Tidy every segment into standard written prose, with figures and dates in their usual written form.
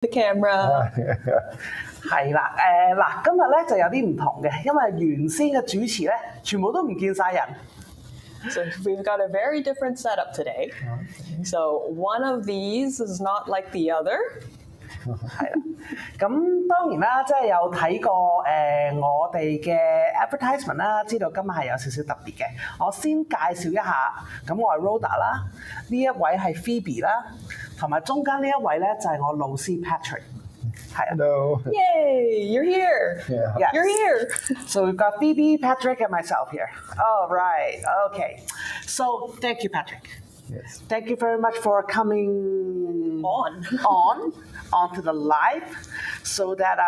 The camera 係啦，嗱，今日咧就有啲唔同嘅，因為原先嘅主持咧全部都唔見晒人。So we've got a very different setup today. So one of these is not like the other. 係啦，咁當然啦，即係有睇過我哋嘅 advertisement 啦，知道今日係有少少特別嘅。我先介紹一下，咁我係 Rhoda 啦，呢一位係 Phoebe 啦，同埋中間呢一位咧就係我老師 Patrick。Hello. Yay, you're here. Yeah. Yes. You're here. So we've got Phoebe, Patrick, and myself here. All right. Okay. So thank you, Patrick. Yes. Thank you very much for coming onto the live, so that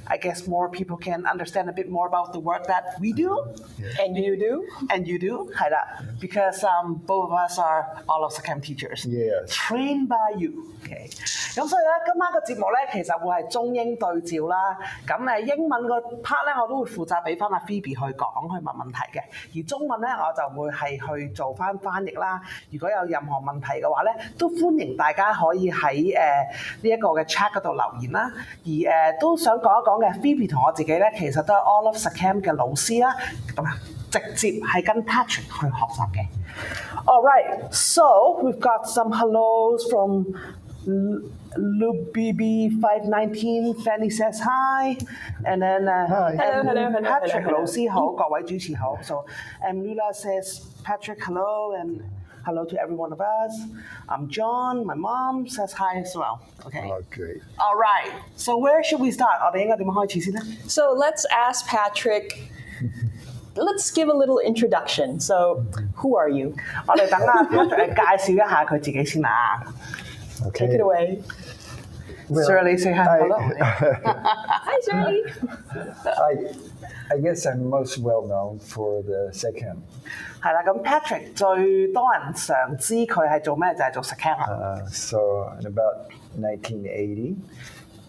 I guess more people can understand a bit more about the work that we do. Yes. And you do? And you do, 係啦, because both of us are All-Love Sekhem teachers, Yes. trained by you. Okay. 咁所以咧，今晚個節目咧，其實會係中英對照啦。咁英文個 part 咧，我都會負責俾翻阿 Phoebe 去講，去問問題嘅。而中文咧，我就會係去做翻翻譯啦。如果有任何問題嘅話咧，都歡迎大家可以喺呢一個嘅 chat 嗰度留言啦。而都想講一講嘅 Phoebe 同我自己咧，其實都係 All-Love Sekhem 嘅老師啦。咁直接係跟 Patrick 去學習嘅。All right, so we've got some hellos from Luke BB519, Fanny says hi, and then Hello. Patrick 老師好，各位主持好。So Lula says Patrick hello and hello to every one of us. I'm John. My mom says hi as well. Okay. Oh, great. All right. So where should we start? 我哋應該點樣開始先咧？ So let's ask Patrick. Let's give a little introduction. So who are you? 我哋等阿 Patrick 介紹一下佢自己先啦。Okay. Take it away. Well, Shirley, say hi. Hello. Hi, Shirley. I guess I'm most well known for the Sekhem. 係啦，咁 Patrick 最多人常知佢係做咩就係做 Sekhem 啦。So in about 1980,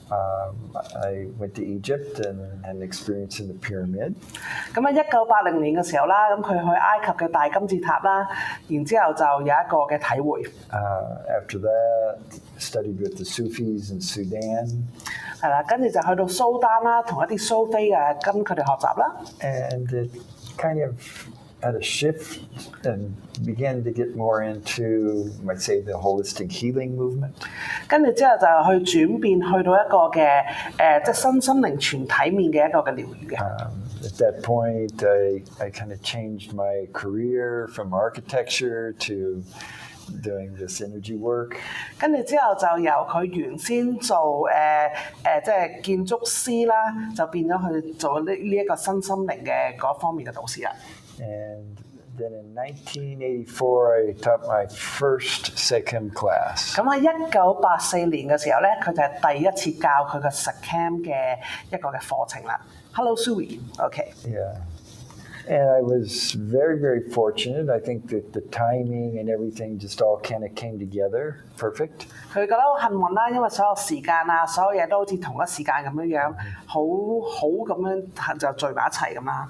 I went to Egypt and had an experience in the pyramid. 咁喺1980年嘅時候啦，咁佢去埃及嘅大金字塔啦，然之後就有一個嘅體會。After that, studied with the Sufis in Sudan. 係啦，跟住就去到蘇丹啦，同一啲蘇菲跟佢哋學習啦。And it kind of had a shift and began to get more into, you might say, the holistic healing movement. 跟住之後就去轉變，去到一個嘅即係身心靈全體面嘅一個嘅療癒嘅。At that point, I kind of changed my career from architecture to doing this energy work. 跟住之後就由佢原先做即係建築師啦，就變咗去做呢一個身心靈嘅嗰方面嘅導師啦。And then in 1984, I taught my first Sekhem class. 咁喺1984年嘅時候咧，佢就係第一次教佢嘅 Sekhem 嘅一個嘅課程啦。Hello, Sui. Okay. Yeah. And I was very, very fortunate. I think that the timing and everything just all kind of came together perfect. 佢覺得好幸運啦，因為所有時間啊，所有嘢都好似同一時間咁樣，好咁樣就聚埋一齊咁啦。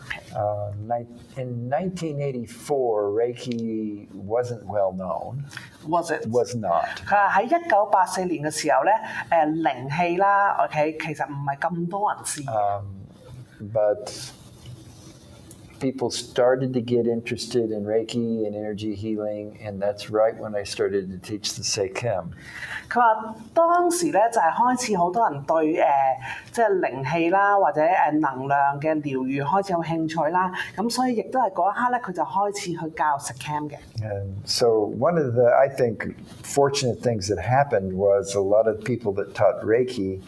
In 1984, Reiki wasn't well known. Was it? Was not. 佢話喺1984年嘅時候咧，靈氣啦 ，OK， 其實唔係咁多人知。But people started to get interested in Reiki and energy healing, and that's right when I started to teach the Sekhem. 佢話當時咧就係開始好多人對即係靈氣啦或者能量嘅療癒開始有興趣啦，咁所以亦都係嗰一刻咧佢就開始去教 Sekhem 嘅。And so one of the, I think, fortunate things that happened was a lot of people that taught Reiki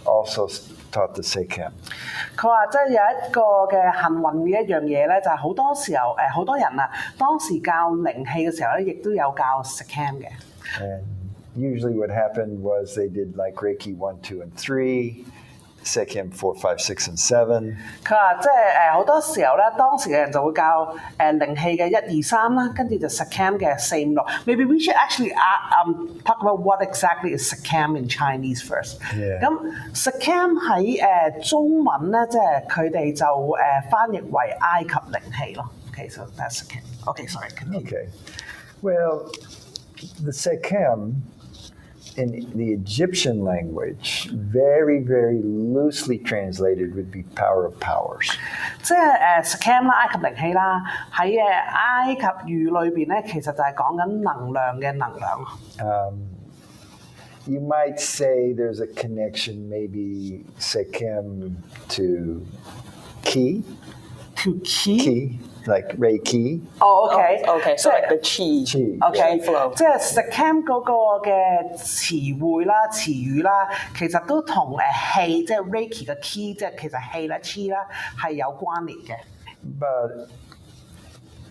also taught the Sekhem. 佢話即係有一個嘅幸運嘅一樣嘢咧，就係好多時候好多人啊，當時教靈氣嘅時候咧，亦都有教 Sekhem 嘅。And usually what happened was they did like Reiki 1, 2, and 3, Sekhem 4, 5, 6, and 7. 佢話即係好多時候咧，當時嘅人就會教靈氣嘅1、2、3啦，跟住就 Sekhem 嘅4、5、6。Maybe we should actually talk about what exactly is Sekhem in Chinese first. Yeah. 咁 Sekhem 喺中文咧，即係佢哋就翻譯為埃及靈氣咯。Okay, so that's Sekhem. Okay, sorry. Continue. Okay. Well, the Sekhem in the Egyptian language, very, very loosely translated would be power of powers. 即係Sekhem 啦，埃及靈氣啦，喺埃及語裏邊咧，其實就係講緊能量嘅能量。You might say there's a connection, maybe Sekhem to Ki. To Ki? Ki, like Reiki. Okay. So like the chi OK flow. 即係 Sekhem 嗰個嘅詞彙啦、詞語啦，其實都同氣，即係 Reiki 嘅 Ki， 即係其實氣啦、chi 啦係有關聯嘅。But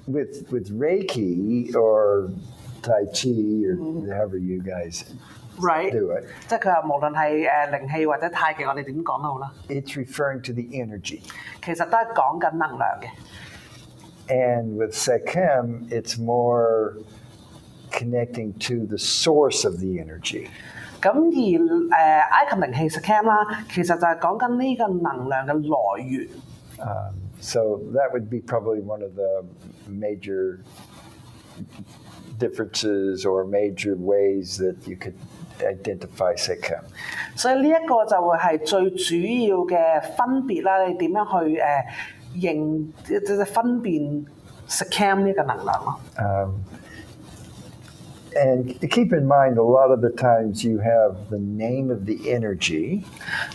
with Reiki or Tai Chi or however you guys Right. do it, 即係佢話無論係靈氣或者太極，我哋點講都好啦。it's referring to the energy. 其實都係講緊能量嘅。And with Sekhem, it's more connecting to the source of the energy. 咁而埃及靈氣 Sekhem 啦，其實就係講緊呢個能量嘅來源。So that would be probably one of the major differences or major ways that you could identify Sekhem. 所以呢一個就會係最主要嘅分別啦。你點樣去分辨 Sekhem 呢個能量咯？And keep in mind, a lot of the times you have the name of the energy.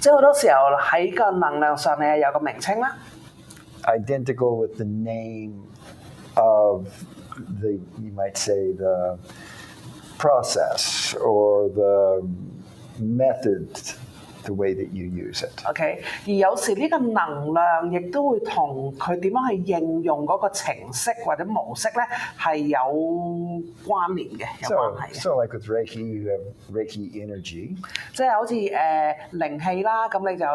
即係好多時候喺個能量上你係有個名稱啦。Identical with the name of you might say the process or the method, the way that you use it. OK， 而有時呢個能量亦都會同佢點樣去應用嗰個程式或者模式咧係有關聯嘅，有關係嘅。So like with Reiki, you have Reiki energy. 即係好似靈氣啦，咁你就有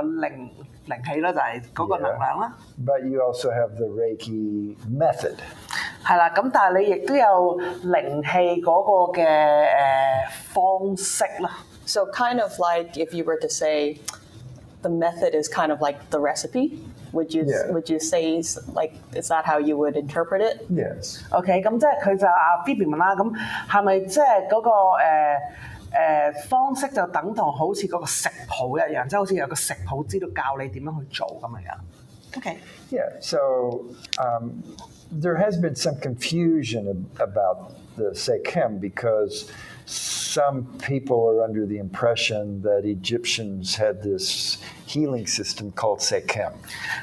靈氣啦，就係嗰個能量啦。But you also have the Reiki method. 係啦，咁但係你亦都有靈氣嗰個嘅方式啦。So kind of like if you were to say the method is kind of like the recipe, would you say like is that how you would interpret it? Yes. OK， 咁即係佢就阿 Phoebe 問啦，咁係咪即係嗰個方式就等同好似嗰個食譜一樣，即係好似有個食譜知道教你點樣去做咁樣。OK。Yeah. So there has been some confusion about the Sekhem because some people are under the impression that Egyptians had this healing system called Sekhem.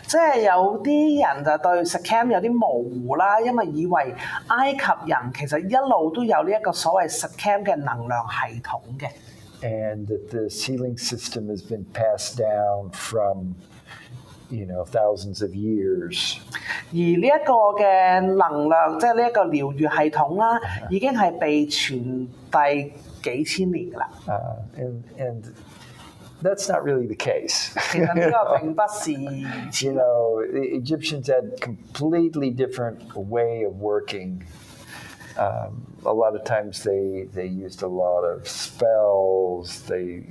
即係有啲人就對 Sekhem 有啲模糊啦，因為以為埃及人其實一路都有呢一個所謂 Sekhem 嘅能量系統嘅。And that this healing system has been passed down from thousands of years. 而呢一個嘅能量，即係呢一個療癒系統啦，已經係被傳遞幾千年㗎啦。And that's not really the case. 其實呢個並不是如此。The Egyptians had completely different way of working. A lot of times they used a lot of spells. They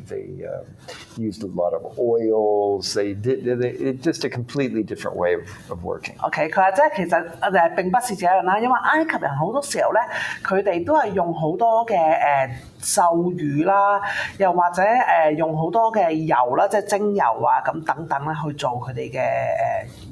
used a lot of oils. They just a completely different way of working. OK， 佢話即係其實並不是這樣啦，因為埃及人好多時候咧，佢哋都係用好多嘅咒語啦，又或者用好多嘅油啦，即係精油啊咁等等咧去做佢哋嘅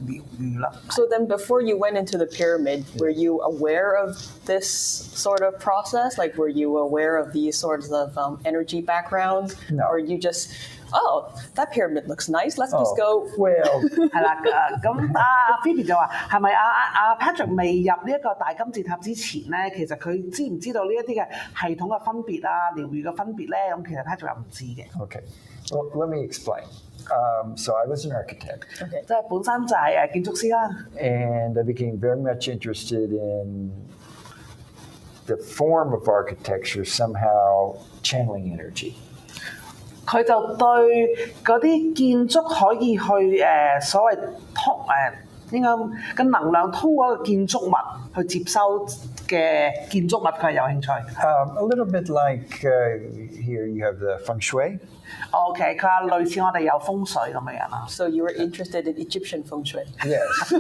療癒啦。So then before you went into the pyramid, were you aware of this sort of process? Like were you aware of these sorts of energy backgrounds? No. Or you just, oh, that pyramid looks nice, let's just go. Well, 係啦，咁阿 Phoebe 就話係咪阿 Patrick 未入呢一個大金字塔之前咧，其實佢知唔知道呢一啲嘅系統嘅分別啊、療癒嘅分別咧？咁其實 Patrick 又唔知嘅。Okay. Well, let me explain. So I was an architect. Okay. 即係本身就係建築師啦。And I became very much interested in the form of architecture somehow channeling energy. 佢就對嗰啲建築可以去所謂應該嘅能量通過一個建築物去接收嘅建築物，佢係有興趣。A little bit like here you have the feng shui. OK， 佢話類似我哋有風水咁嘅樣啦。So you were interested in Egyptian feng shui? Yes.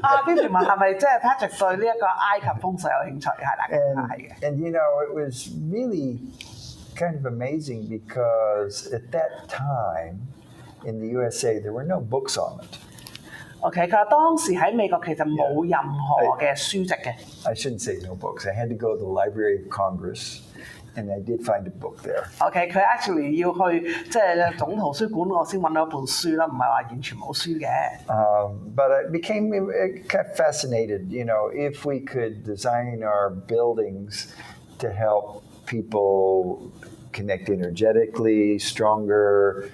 阿 Vivian 問係咪即係 Patrick 對呢一個埃及風水有興趣？係啦，係嘅。And it was really kind of amazing because at that time in the USA there were no books on it. OK， 佢話當時喺美國其實冇任何嘅書籍嘅。I shouldn't say no books. I had to go to the Library of Congress, and I did find a book there. OK， 佢 actually 要去即係總圖書館，我先揾到一本書啦，唔係話完全冇書嘅。But I became kind of fascinated. You know, if we could design our buildings to help people connect energetically, stronger,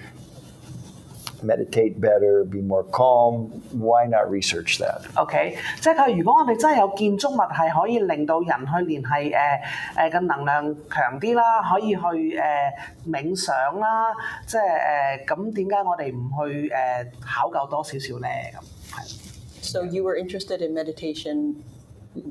meditate better, be more calm, why not research that? OK， 即係佢如果我哋真係有建築物係可以令到人去聯繫嘅能量強啲啦，可以去冥想啦，即係咁點解我哋唔去考究多少少咧？咁係。So you were interested in meditation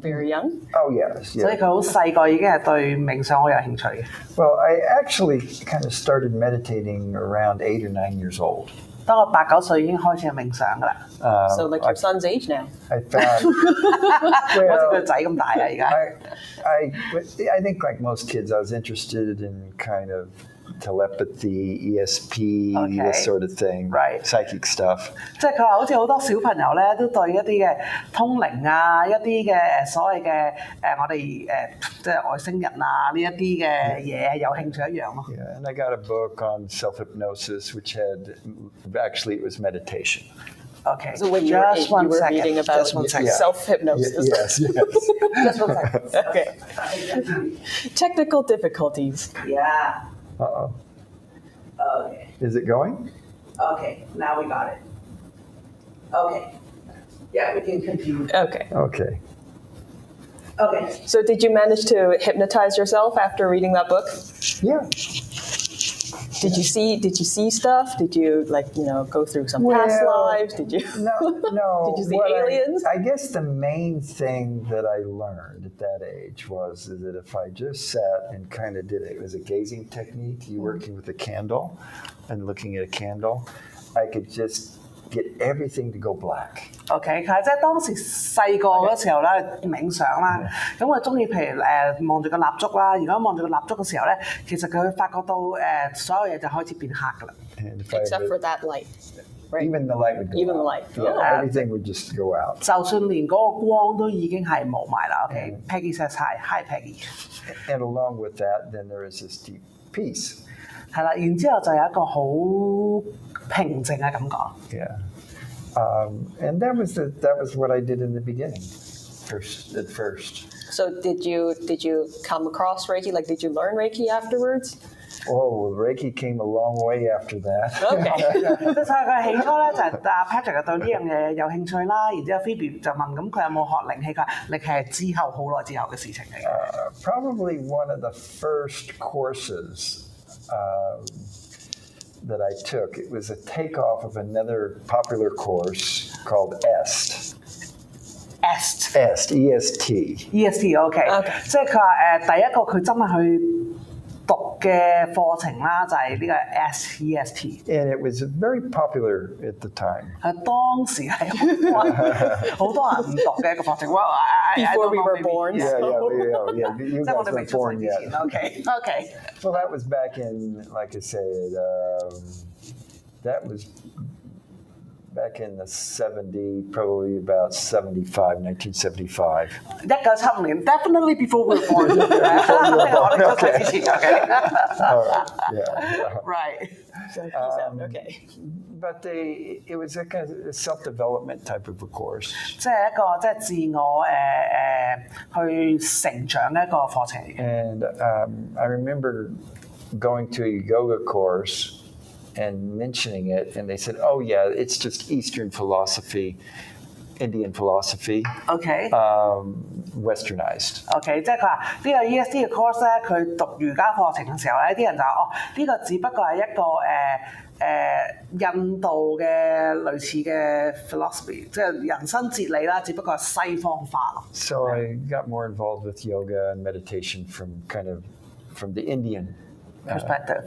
very young? Oh, yes. 所以佢好細個已經係對冥想好有興趣嘅。Well, I actually kind of started meditating around 8 or 9 years old. 當我8、9歲已經開始冥想㗎啦。So like your son's age now? I found, 好似佢仔咁大啊！而家。I think like most kids, I was interested in kind of telepathy, ESP, this sort of thing, right. Psychic stuff. 即係佢話好似好多小朋友咧都對一啲嘅通靈啊、一啲嘅所謂嘅我哋即係外星人啊呢一啲嘅嘢係有興趣一樣咯。Yeah, and I got a book on self-hypnosis, which actually it was meditation. Okay. So when you were reading about self-hypnosis. Yes. Just 1 second. Okay. Technical difficulties. Yeah. Uh-oh. Okay. Is it going? Okay. Now we got it. Okay. Yeah, we can continue. Okay. Okay. Okay. So did you manage to hypnotize yourself after reading that book? Yeah. Did you see stuff? Did you go through some past lives? Did you No. Did you see aliens? I guess the main thing that I learned at that age was that if I just sat and kind of did it was a gazing technique, you working with a candle and looking at a candle, I could just get everything to go black. OK， 佢即係當時細個嗰時候咧冥想啦，咁我中意譬如望住個蠟燭啦，如果望住個蠟燭嘅時候咧，其實佢會發覺到所有嘢就開始變黑㗎啦。Except for that light. Right? Even the light would go Even out. the light. Yeah, everything would just go out. 就算連嗰個光都已經係冇埋啦。OK，Peggy says hi Peggy。And along with that, then there is this deep peace. 係啦，然之後就有一個好平靜嘅感覺。Yeah. And that was what I did in the beginning, at first. So did you come across Reiki? Like, did you learn Reiki afterwards? Oh, Reiki came a long way after that. Okay. 即係佢起初咧就係阿 Patrick 對呢樣嘢有興趣啦，然之後 Phoebe 就問咁佢有冇學靈氣？佢話靈氣係之後好耐之後嘅事情嚟嘅。Probably one of the first courses that I took. It was a takeoff of another popular course called EST. EST, E-S-T. EST，OK， 即係佢話第一個佢真係去讀嘅課程啦，就係呢個 EST。And it was very popular at the time. 係當時係好多人唔讀嘅一個課程。Before we were born. Yeah. You guys weren't born yet. Okay. Well, that was back in, like I said, that was back in the 70s, probably about 1975. 1975年 definitely before we were born. 我哋出世之前 ，OK. All right. Yeah. Right. Okay. But it was a kind of self-development type of a course. 即係一個即係自我去成長嘅一個課程嚟嘅。And I remember going to a yoga course and mentioning it, and they said, "Oh yeah, it's just Eastern philosophy, Indian philosophy, OK， westernized." OK， 即係佢話呢個 EST 嘅 course 咧，佢讀瑜伽課程嘅時候咧，啲人就話呢個只不過係一個印度嘅類似嘅 philosophy， 即係人生哲理啦，只不過係西方化咯。So I got more involved with yoga and meditation from the Indian perspective.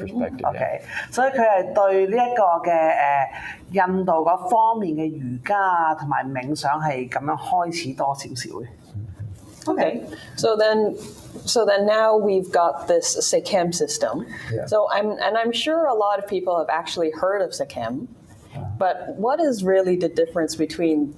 OK， 所以佢係對呢一個嘅印度嗰方面嘅瑜伽同埋冥想係咁樣開始多少少嘅。Okay. So then now we've got this Sekhem system. Yeah. So I'm sure a lot of people have actually heard of Sekhem, but what is really the difference between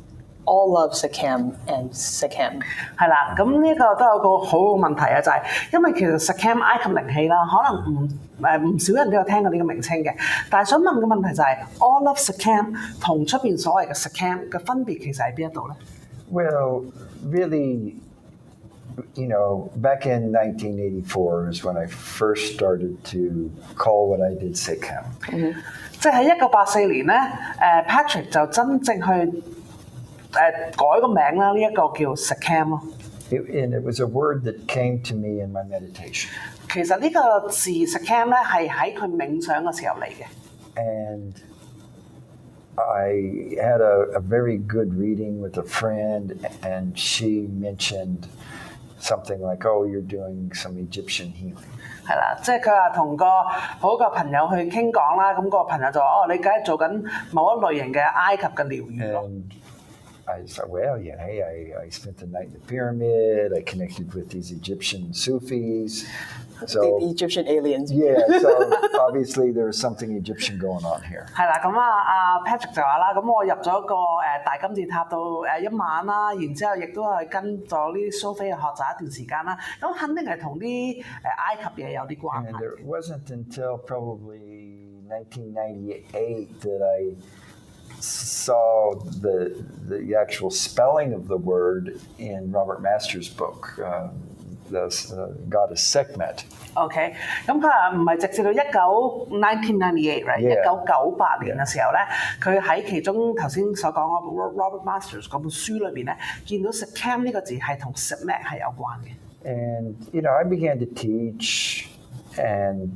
All-Love Sekhem and Sekhem？ 係啦，咁呢個都有個好嘅問題啊，就係因為其實 Sekhem 埃及靈氣啦，可能唔少人都有聽過呢個名稱嘅，但係想問嘅問題就係 All-Love Sekhem 同出邊所謂嘅 Sekhem 嘅分別其實喺邊一度咧？ Well, really, back in 1984 is when I first started to call what I did Sekhem. 即係喺1984年咧，Patrick 就真正去改個名啦，呢一個叫 Sekhem 咯。And it was a word that came to me in my meditation. 其實呢個字 Sekhem 咧係喺佢冥想嘅時候嚟嘅。And I had a very good reading with a friend, and she mentioned something like, "Oh, you're doing some Egyptian healing." 係啦，即係佢話同個好嘅朋友去傾講啦，咁個朋友就話：哦，你梗係做緊某一類型嘅埃及嘅療癒咯。I said, well, yeah, hey, I spent the night in the pyramid. I connected with these Egyptian Sufis. So, the Egyptian aliens. Yeah, so obviously there was something Egyptian going on here. 係啦，咁阿 Patrick 就話啦，咁我入咗個大金字塔度一晚啦，然之後亦都係跟咗呢啲蘇菲去學習一段時間啦，咁肯定係同啲埃及嘢有啲關係。And it wasn't until probably 1998 that I saw the actual spelling of the word in Robert Masters' book, the goddess Sekhmet. OK， 咁佢話唔係直至到1998 right 1998年嘅時候咧，佢喺其中頭先所講嘅 Robert Masters 嗰本書裏邊咧，見到 Sekhem 呢個字係同 Sekhmet 係有關嘅。And I began to teach, and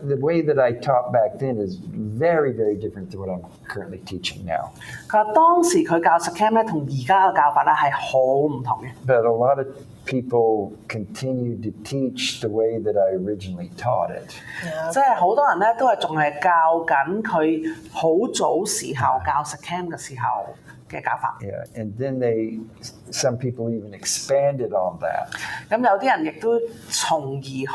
the way that I taught back then is very, very different than what I'm currently teaching now. 佢話當時佢教 Sekhem 咧，同而家嘅教法咧係好唔同嘅。But a lot of people continue to teach the way that I originally taught it. 即係好多人咧都係仲係教緊佢好早時候教 Sekhem 嘅時候嘅教法。Yeah, and then some people even expanded on that. 咁有啲人亦都從而去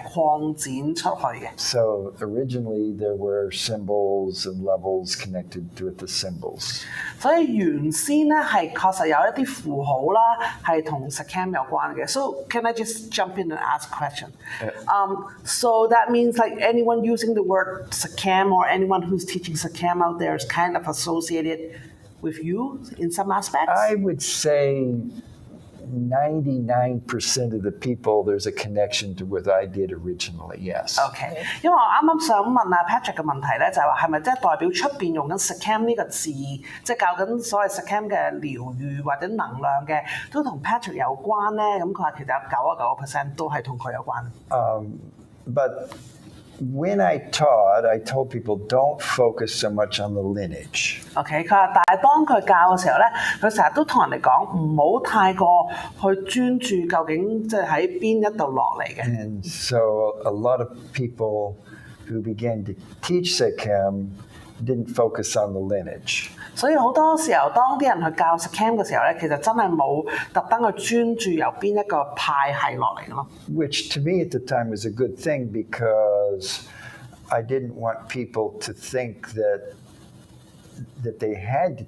擴展出去嘅。So originally there were symbols and levels connected with the symbols. 所以原先咧係確實有一啲符號啦，係同 Sekhem 有關嘅。So can I just jump in and ask a question? So that means like anyone using the word Sekhem or anyone who's teaching Sekhem out there is kind of associated with you in some aspects? I would say 99% of the people there's a connection to what I did originally, yes. OK， 因為我啱啱想問阿 Patrick 嘅問題咧，就係話係咪即係代表出邊用緊 Sekhem 呢個字，即係教緊所謂 Sekhem 嘅療癒或者能量嘅，都同 Patrick 有關咧？咁佢話其實有99% 都係同佢有關。But when I taught, I told people don't focus so much on the lineage. OK， 佢話，但係當佢教嘅時候咧，佢成日都同人哋講唔好太過去專注究竟即係喺邊一度落嚟嘅。And so a lot of people who began to teach Sekhem didn't focus on the lineage. 所以好多時候，當啲人去教 Sekhem 嘅時候咧，其實真係冇特登去專注由邊一個派系落嚟嘅咯。Which to me at the time was a good thing because I didn't want people to think that they had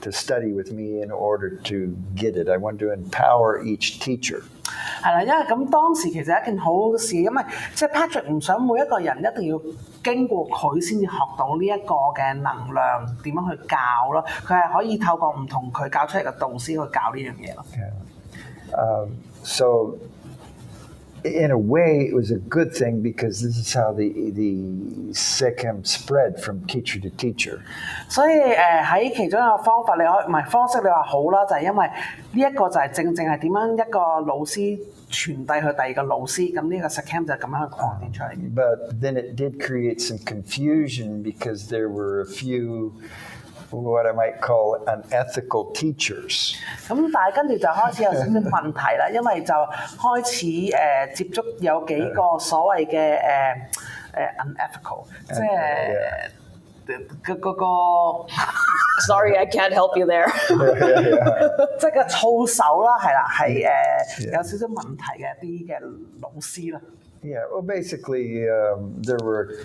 to study with me in order to get it. I wanted to empower each teacher. 係啦，因為咁當時其實係一件好好嘅事，因為即係 Patrick 唔想每一個人一定要經過佢先至學到呢一個嘅能量點樣去教咯，佢係可以透過唔同佢教出嚟嘅導師去教呢樣嘢咯。So in a way, it was a good thing because this is how the Sekhem spread from teacher to teacher. 所以喺其中一個方法，你可以唔係方式，你話好啦，就係因為呢一個就係正係點樣一個老師傳遞去第二個老師，咁呢個 Sekhem 就咁樣去擴展出嚟。But then it did create some confusion because there were a few what I might call unethical teachers. 咁但係跟住就開始有少少問題啦，因為就開始接觸有幾個所謂嘅unethical， 即係嗰個 Sorry, I can't help you there. 即係個操守啦，係啦，係有少少問題嘅一啲嘅老師啦。Yeah, well, basically, there were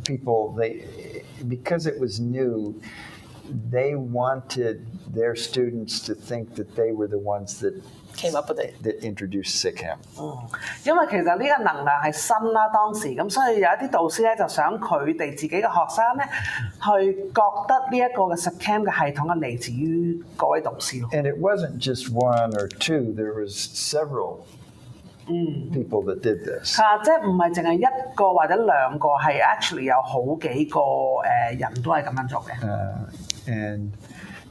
people, because it was new, they wanted their students to think that they were the ones that came up with it. That introduced Sekhem. 因為其實呢個能量係新啦，當時咁，所以有一啲導師咧就想佢哋自己嘅學生咧去覺得呢一個嘅 Sekhem 嘅系統係嚟自於嗰位導師咯。And it wasn't just one or two; there was several people that did this. 即係唔係淨係一個或者兩個，係 actually 有好幾個人都係咁樣做嘅。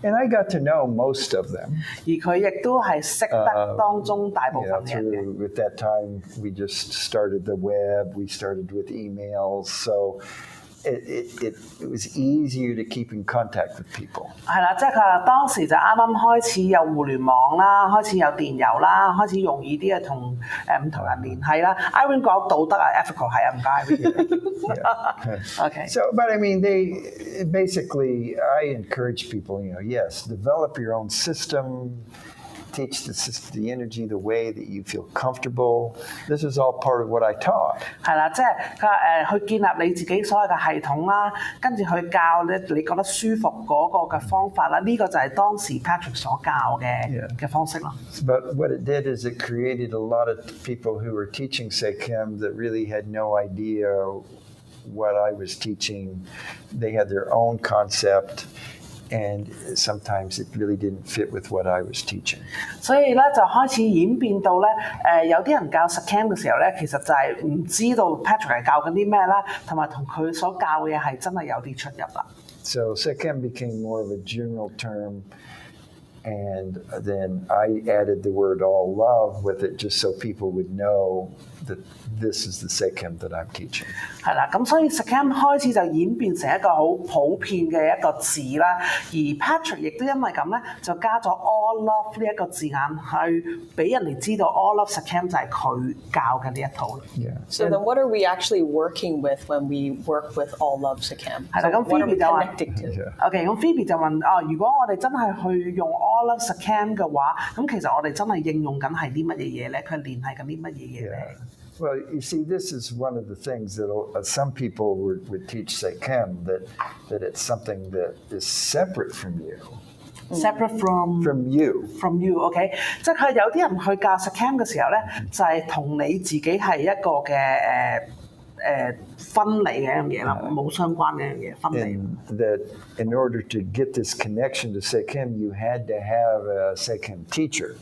And I got to know most of them. 而佢亦都係識得當中大部分嘅人嘅。At that time, we just started the web. We started with emails, so it was easier to keep in contact with people. 係啦，即係佢話當時就啱啱開始有互聯網啦，開始有電郵啦，開始容易啲同唔同人聯繫啦。Irene 講道德啊 ，ethical 係啊，唔該 Irene。Okay. So, but I mean, basically, I encourage people, yes, develop your own system. Teach the energy the way that you feel comfortable. This is all part of what I taught. 係啦，即係佢話去建立你自己所有嘅系統啦，跟住去教咧你覺得舒服嗰個嘅方法啦，呢個就係當時 Patrick 所教嘅方式咯。But what it did is it created a lot of people who were teaching Sekhem that really had no idea what I was teaching. They had their own concept. And sometimes it really didn't fit with what I was teaching. 所以咧就開始演變到咧，有啲人教 Sekhem 嘅時候咧，其實就係唔知道 Patrick 係教緊啲咩啦，同埋同佢所教嘅嘢係真係有啲出入啦。So Sekhem became more of a general term, and then I added the word all-love with it just so people would know that this is the Sekhem that I'm teaching. 係啦，咁所以 Sekhem 開始就演變成一個好普遍嘅一個字啦，而 Patrick 亦都因為咁咧，就加咗 All-Love 呢一個字眼去俾人哋知道 All-Love Sekhem 就係佢教嘅呢一套。Yeah. So then what are we actually working with when we work with All-Love Sekhem? 係啦，咁 Phoebe 就話 ，OK， 咁 Phoebe 就問如果我哋真係去用 All-Love Sekhem 嘅話，咁其實我哋真係應用緊係啲乜嘢嘢咧？佢聯繫緊啲乜嘢嘢咧？ Well, you see, this is one of the things that some people would teach Sekhem, that it's something that is separate from you. Separate from you, OK， 即係佢有啲人去教 Sekhem 嘅時候咧，就係同你自己係一個嘅分離嘅一樣嘢啦，冇相關嘅一樣嘢分離。That in order to get this connection to Sekhem, you had to have a Sekhem teacher.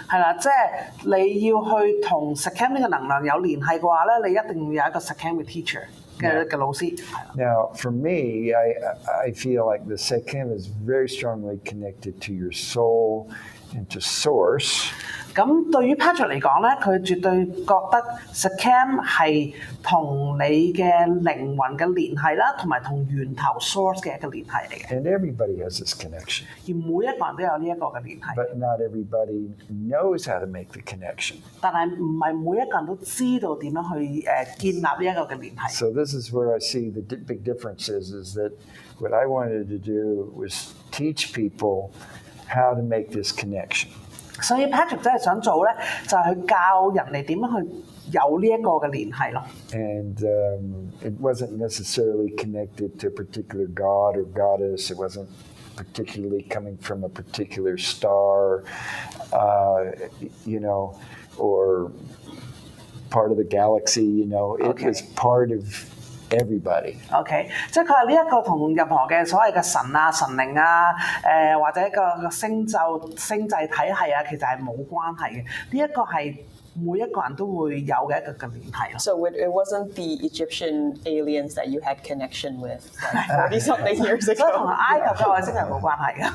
係啦，即係你要去同 Sekhem 呢個能量有聯繫嘅話咧，你一定要有一個 Sekhem 嘅 teacher 嘅老師。Now, for me, I feel like the Sekhem is very strongly connected to your soul and to source. 咁對於 Patrick 嚟講咧，佢絕對覺得 Sekhem 係同你嘅靈魂嘅聯繫啦，同埋同源頭 source 嘅一個聯繫嚟嘅。And everybody has this connection. 而每一個人都有呢一個嘅聯繫。But not everybody knows how to make the connection. 但係唔係每一個人都知道點樣去建立呢一個嘅聯繫。So this is where I see the big difference is that what I wanted to do was teach people how to make this connection. 所以 Patrick 真係想做咧，就係去教人哋點樣去有呢一個嘅聯繫咯。And it wasn't necessarily connected to a particular god or goddess. It wasn't particularly coming from a particular star, or part of the galaxy. It was part of everybody. OK， 即係佢話呢一個同任何嘅所謂嘅神啊、神靈啊，或者個星際體系啊，其實係冇關係嘅。呢一個係每一個人都會有嘅一個嘅聯繫咯。So it wasn't the Egyptian aliens that you had connection with like 40-something years ago. 所以同埃及嘅外星人冇關係嘅。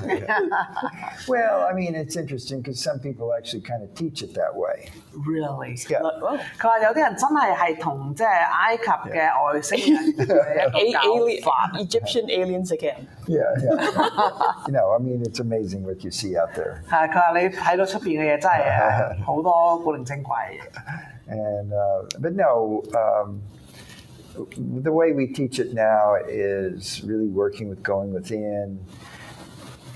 Well, I mean, it's interesting because some people actually kind of teach it that way. Really? Yeah. 佢話有啲人真係同即係埃及嘅外星人嘅一個教法。Egyptian aliens again. Yeah. I mean, it's amazing what you see out there. 係佢話你睇到出邊嘅嘢真係好多古靈精怪嘅嘢。And but no, the way we teach it now is really working with going within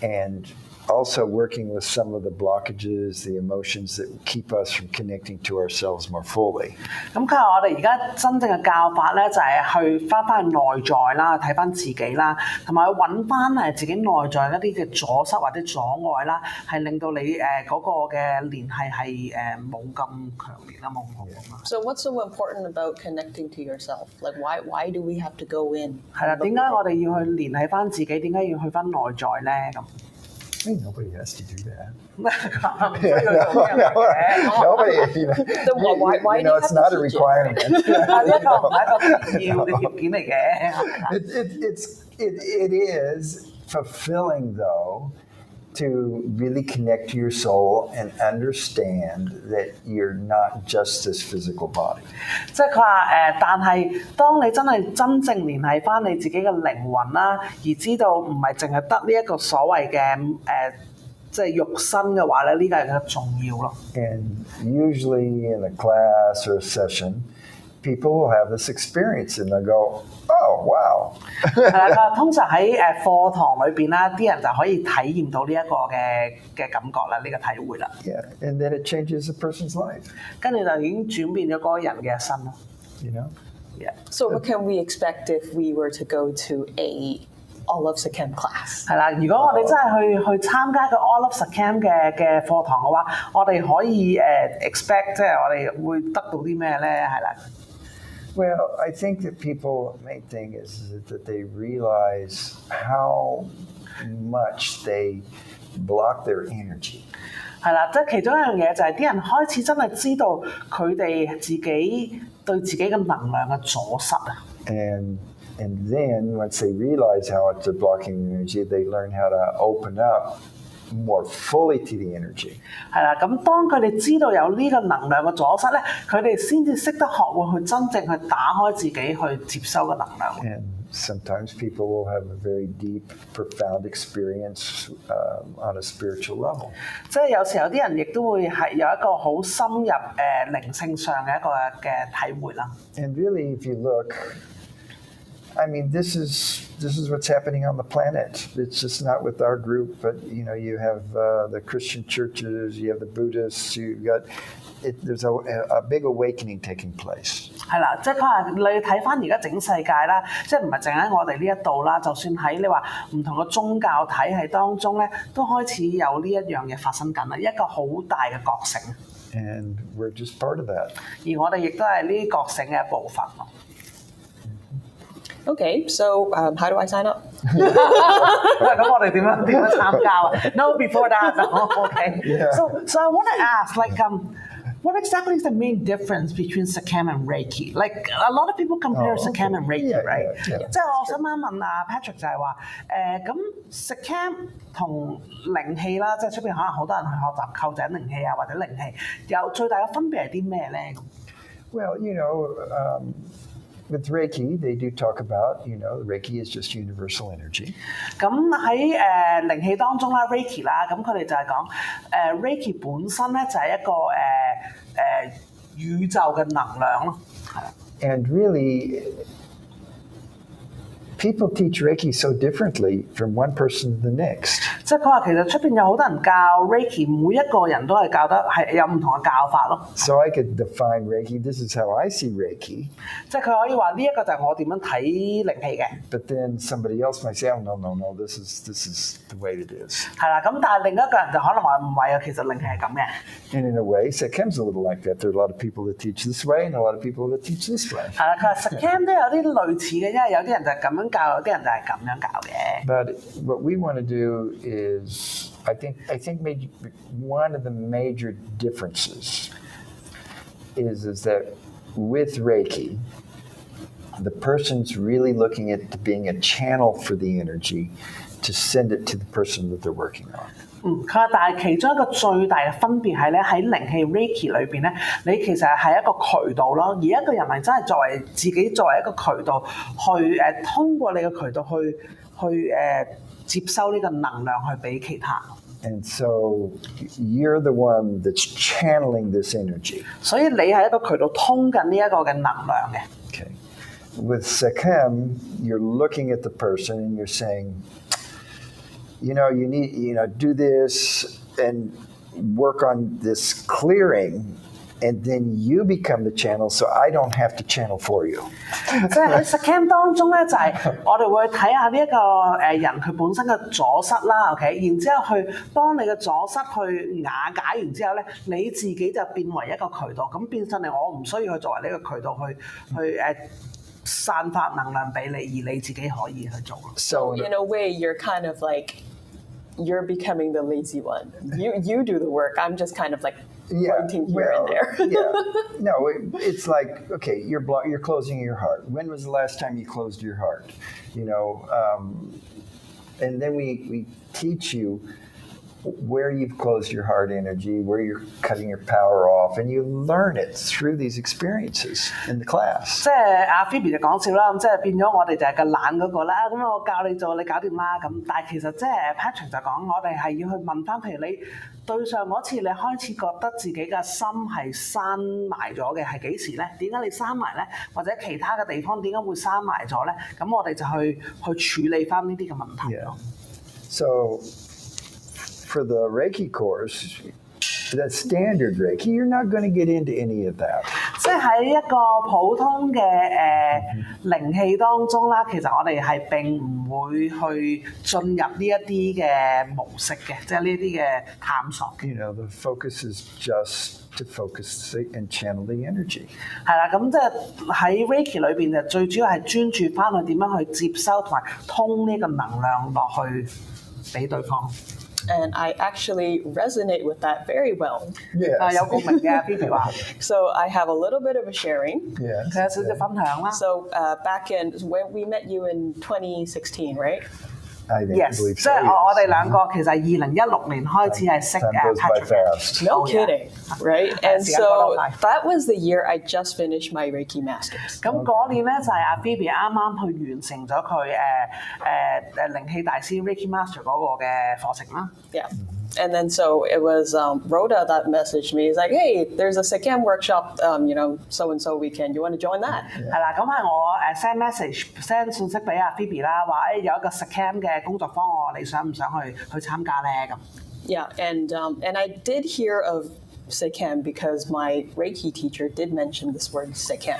and also working with some of the blockages, the emotions that keep us from connecting to ourselves more fully. 咁佢話我哋而家真正嘅教法咧，就係去翻去內在啦，睇翻自己啦，同埋去揾翻自己內在一啲嘅阻塞或者阻礙啦，係令到你嗰個嘅聯繫係冇咁強烈啦，冇咁好啊。So what's so important about connecting to yourself? Like why do we have to go in? 係啦，點解我哋要去聯繫翻自己？點解要去翻內在咧？咁 I mean, nobody has to do that. Nobody, it's not a requirement. It is fulfilling, though, to really connect to your soul and understand that you're not just this physical body. 即係佢話但係當你真正聯繫翻你自己嘅靈魂啦，而知道唔係淨係得呢一個所謂嘅即係肉身嘅話咧，呢個係更加重要咯。And usually in a class or a session, people will have this experience and they'll go, oh, wow. 係啦，通常喺課堂裏邊啦，啲人就可以體驗到呢一個嘅感覺啦，呢個體會啦。Yeah, and then it changes a person's life. 跟住就已經轉變咗嗰個人嘅一生咯。You know? Yeah. So what can we expect if we were to go to a All-Love Sekhem class? 係啦，如果我哋真係去參加個 All-Love Sekhem 嘅課堂嘅話，我哋可以expect 即係我哋會得到啲咩咧？係啦。Well, I think that people, the main thing is that they realize how much they block their energy. 係啦，即係其中一樣嘢就係啲人開始真係知道佢哋自己對自己嘅能量嘅阻塞啊。And then once they realize how it's blocking energy, they learn how to open up more fully to the energy. 係啦，咁當佢哋知道有呢個能量嘅阻塞咧，佢哋先至識得學會去真正去打開自己去接收個能量。And sometimes people will have a very deep, profound experience on a spiritual level. 即係有時候啲人亦都會係有一個好深入靈性上嘅一個嘅體會啦。And really, if you look, I mean, this is what's happening on the planet. It's just not with our group, but you have the Christian churches, you have the Buddhists, there's a big awakening taking place. 係啦，即係佢話你睇翻而家整世界啦，即係唔係淨喺我哋呢一度啦，就算喺你話唔同嘅宗教體系當中咧，都開始有呢一樣嘢發生緊啦，一個好大嘅覺醒。And we're just part of that. 而我哋亦都係呢啲覺醒嘅一部分咯。Okay, so how do I sign up? 咁我哋點樣參加啊 ？No, before that, okay. Yeah. So I want to ask, what exactly is the main difference between Sekhem and Reiki? Like a lot of people compare Sekhem and Reiki, right? 即係我想問阿 Patrick 就係話，咁 Sekhem 同靈氣啦，即係出邊可能好多人去學習構井靈氣啊，或者靈氣，有最大嘅分別係啲咩咧？ Well, with Reiki, they do talk about, Reiki is just universal energy. 咁喺靈氣當中啦 ，Reiki 啦，咁佢哋就係講Reiki 本身咧就係一個宇宙嘅能量咯，係啦。And really, people teach Reiki so differently from one person to the next. 即係佢話其實出邊有好多人教 Reiki， 每一個人都係教得係有唔同嘅教法咯。So I could define Reiki. This is how I see Reiki. 即係佢可以話呢一個就係我點樣睇靈氣嘅。But then somebody else might say, "Oh no, this is the way it is." 係啦，咁但係另一個人就可能話唔係啊，其實靈氣係咁嘅。And in a way, Sekhem's a little like that. There are a lot of people that teach this way, and a lot of people that teach this way. 係啦，佢話 Sekhem 都有啲類似嘅，因為有啲人就係咁樣教，有啲人就係咁樣教嘅。But what we want to do is, I think maybe one of the major differences is that with Reiki, the person's really looking at being a channel for the energy to send it to the person that they're working on. 佢話，但係其中一個最大嘅分別係咧，喺靈氣 Reiki 裏邊咧，你其實係一個渠道咯，而一個人係真係作為自己作為一個渠道去通過你嘅渠道去接收呢個能量去俾其他。And so you're the one that's channeling this energy. 所以你係一個渠道通緊呢一個嘅能量嘅。Okay. With Sekhem, you're looking at the person and you're saying, you need, do this and work on this clearing, and then you become the channel, so I don't have to channel for you. 即係喺 Sekhem 當中咧，就係我哋會睇下呢一個人佢本身嘅阻塞啦 ，OK， 然之後去幫你嘅阻塞去瓦解完之後咧，你自己就變為一個渠道，咁變相嚟我唔需要去作為呢個渠道去散發能量俾你，而你自己可以去做。So in a way, you're kind of like you're becoming the lazy one. You do the work. I'm just kind of like pointing here and there. No, it's like, okay, you're closing your heart. When was the last time you closed your heart? And then we teach you where you've closed your heart energy, where you're cutting your power off, and you learn it through these experiences in the class. 即係阿 Phoebe 就講笑啦，咁即係變咗我哋就係個懶嗰個啦，咁我教你做，你搞掂啦咁。但係其實即係 Patrick 就講，我哋係要去問翻，譬如你對上嗰次你開始覺得自己嘅心係閂埋咗嘅係幾時咧？點解你閂埋咧？或者其他嘅地方點解會閂埋咗咧？咁我哋就去處理翻呢啲嘅問題咯。So for the Reiki course, the standard Reiki, you're not going to get into any of that. 即係喺一個普通嘅靈氣當中啦，其實我哋係並唔會去進入呢一啲嘅模式嘅，即係呢啲嘅探索。The focus is just to focus and channel the energy. 係啦，咁即係喺 Reiki 裏邊就最主要係專注翻去點樣去接收同埋通呢個能量落去俾對方。And I actually resonate with that very well. Yes. 有共鳴嘅 Phoebe 話。So I have a little bit of a sharing. Yes. 有少少分享啦。 So back in when we met you in 2016, right? I think Yes， believe 即 so. 係我哋兩個其實2016年開始係識 Time goes by Patrick 嘅。 fast. No Oh, yeah. kidding, right? And Yeah, so yeah. that was the year I just finished my Reiki Masters. 咁嗰年咧就係阿 Phoebe 啱啱去完成咗佢靈氣大師 Reiki Master 嗰個嘅課程啦。Yeah. And then so it was Rhoda that messaged me. He's like, hey, there's a Sekhem workshop, so-and-so weekend. You want to join that? 係啦，咁係我send 信息俾阿 Phoebe 啦，話有一個 Sekhem 嘅工作坊喎，你想唔想去參加咧咁？ Yeah, and I did hear of Sekhem because my Reiki teacher did mention this word Sekhem.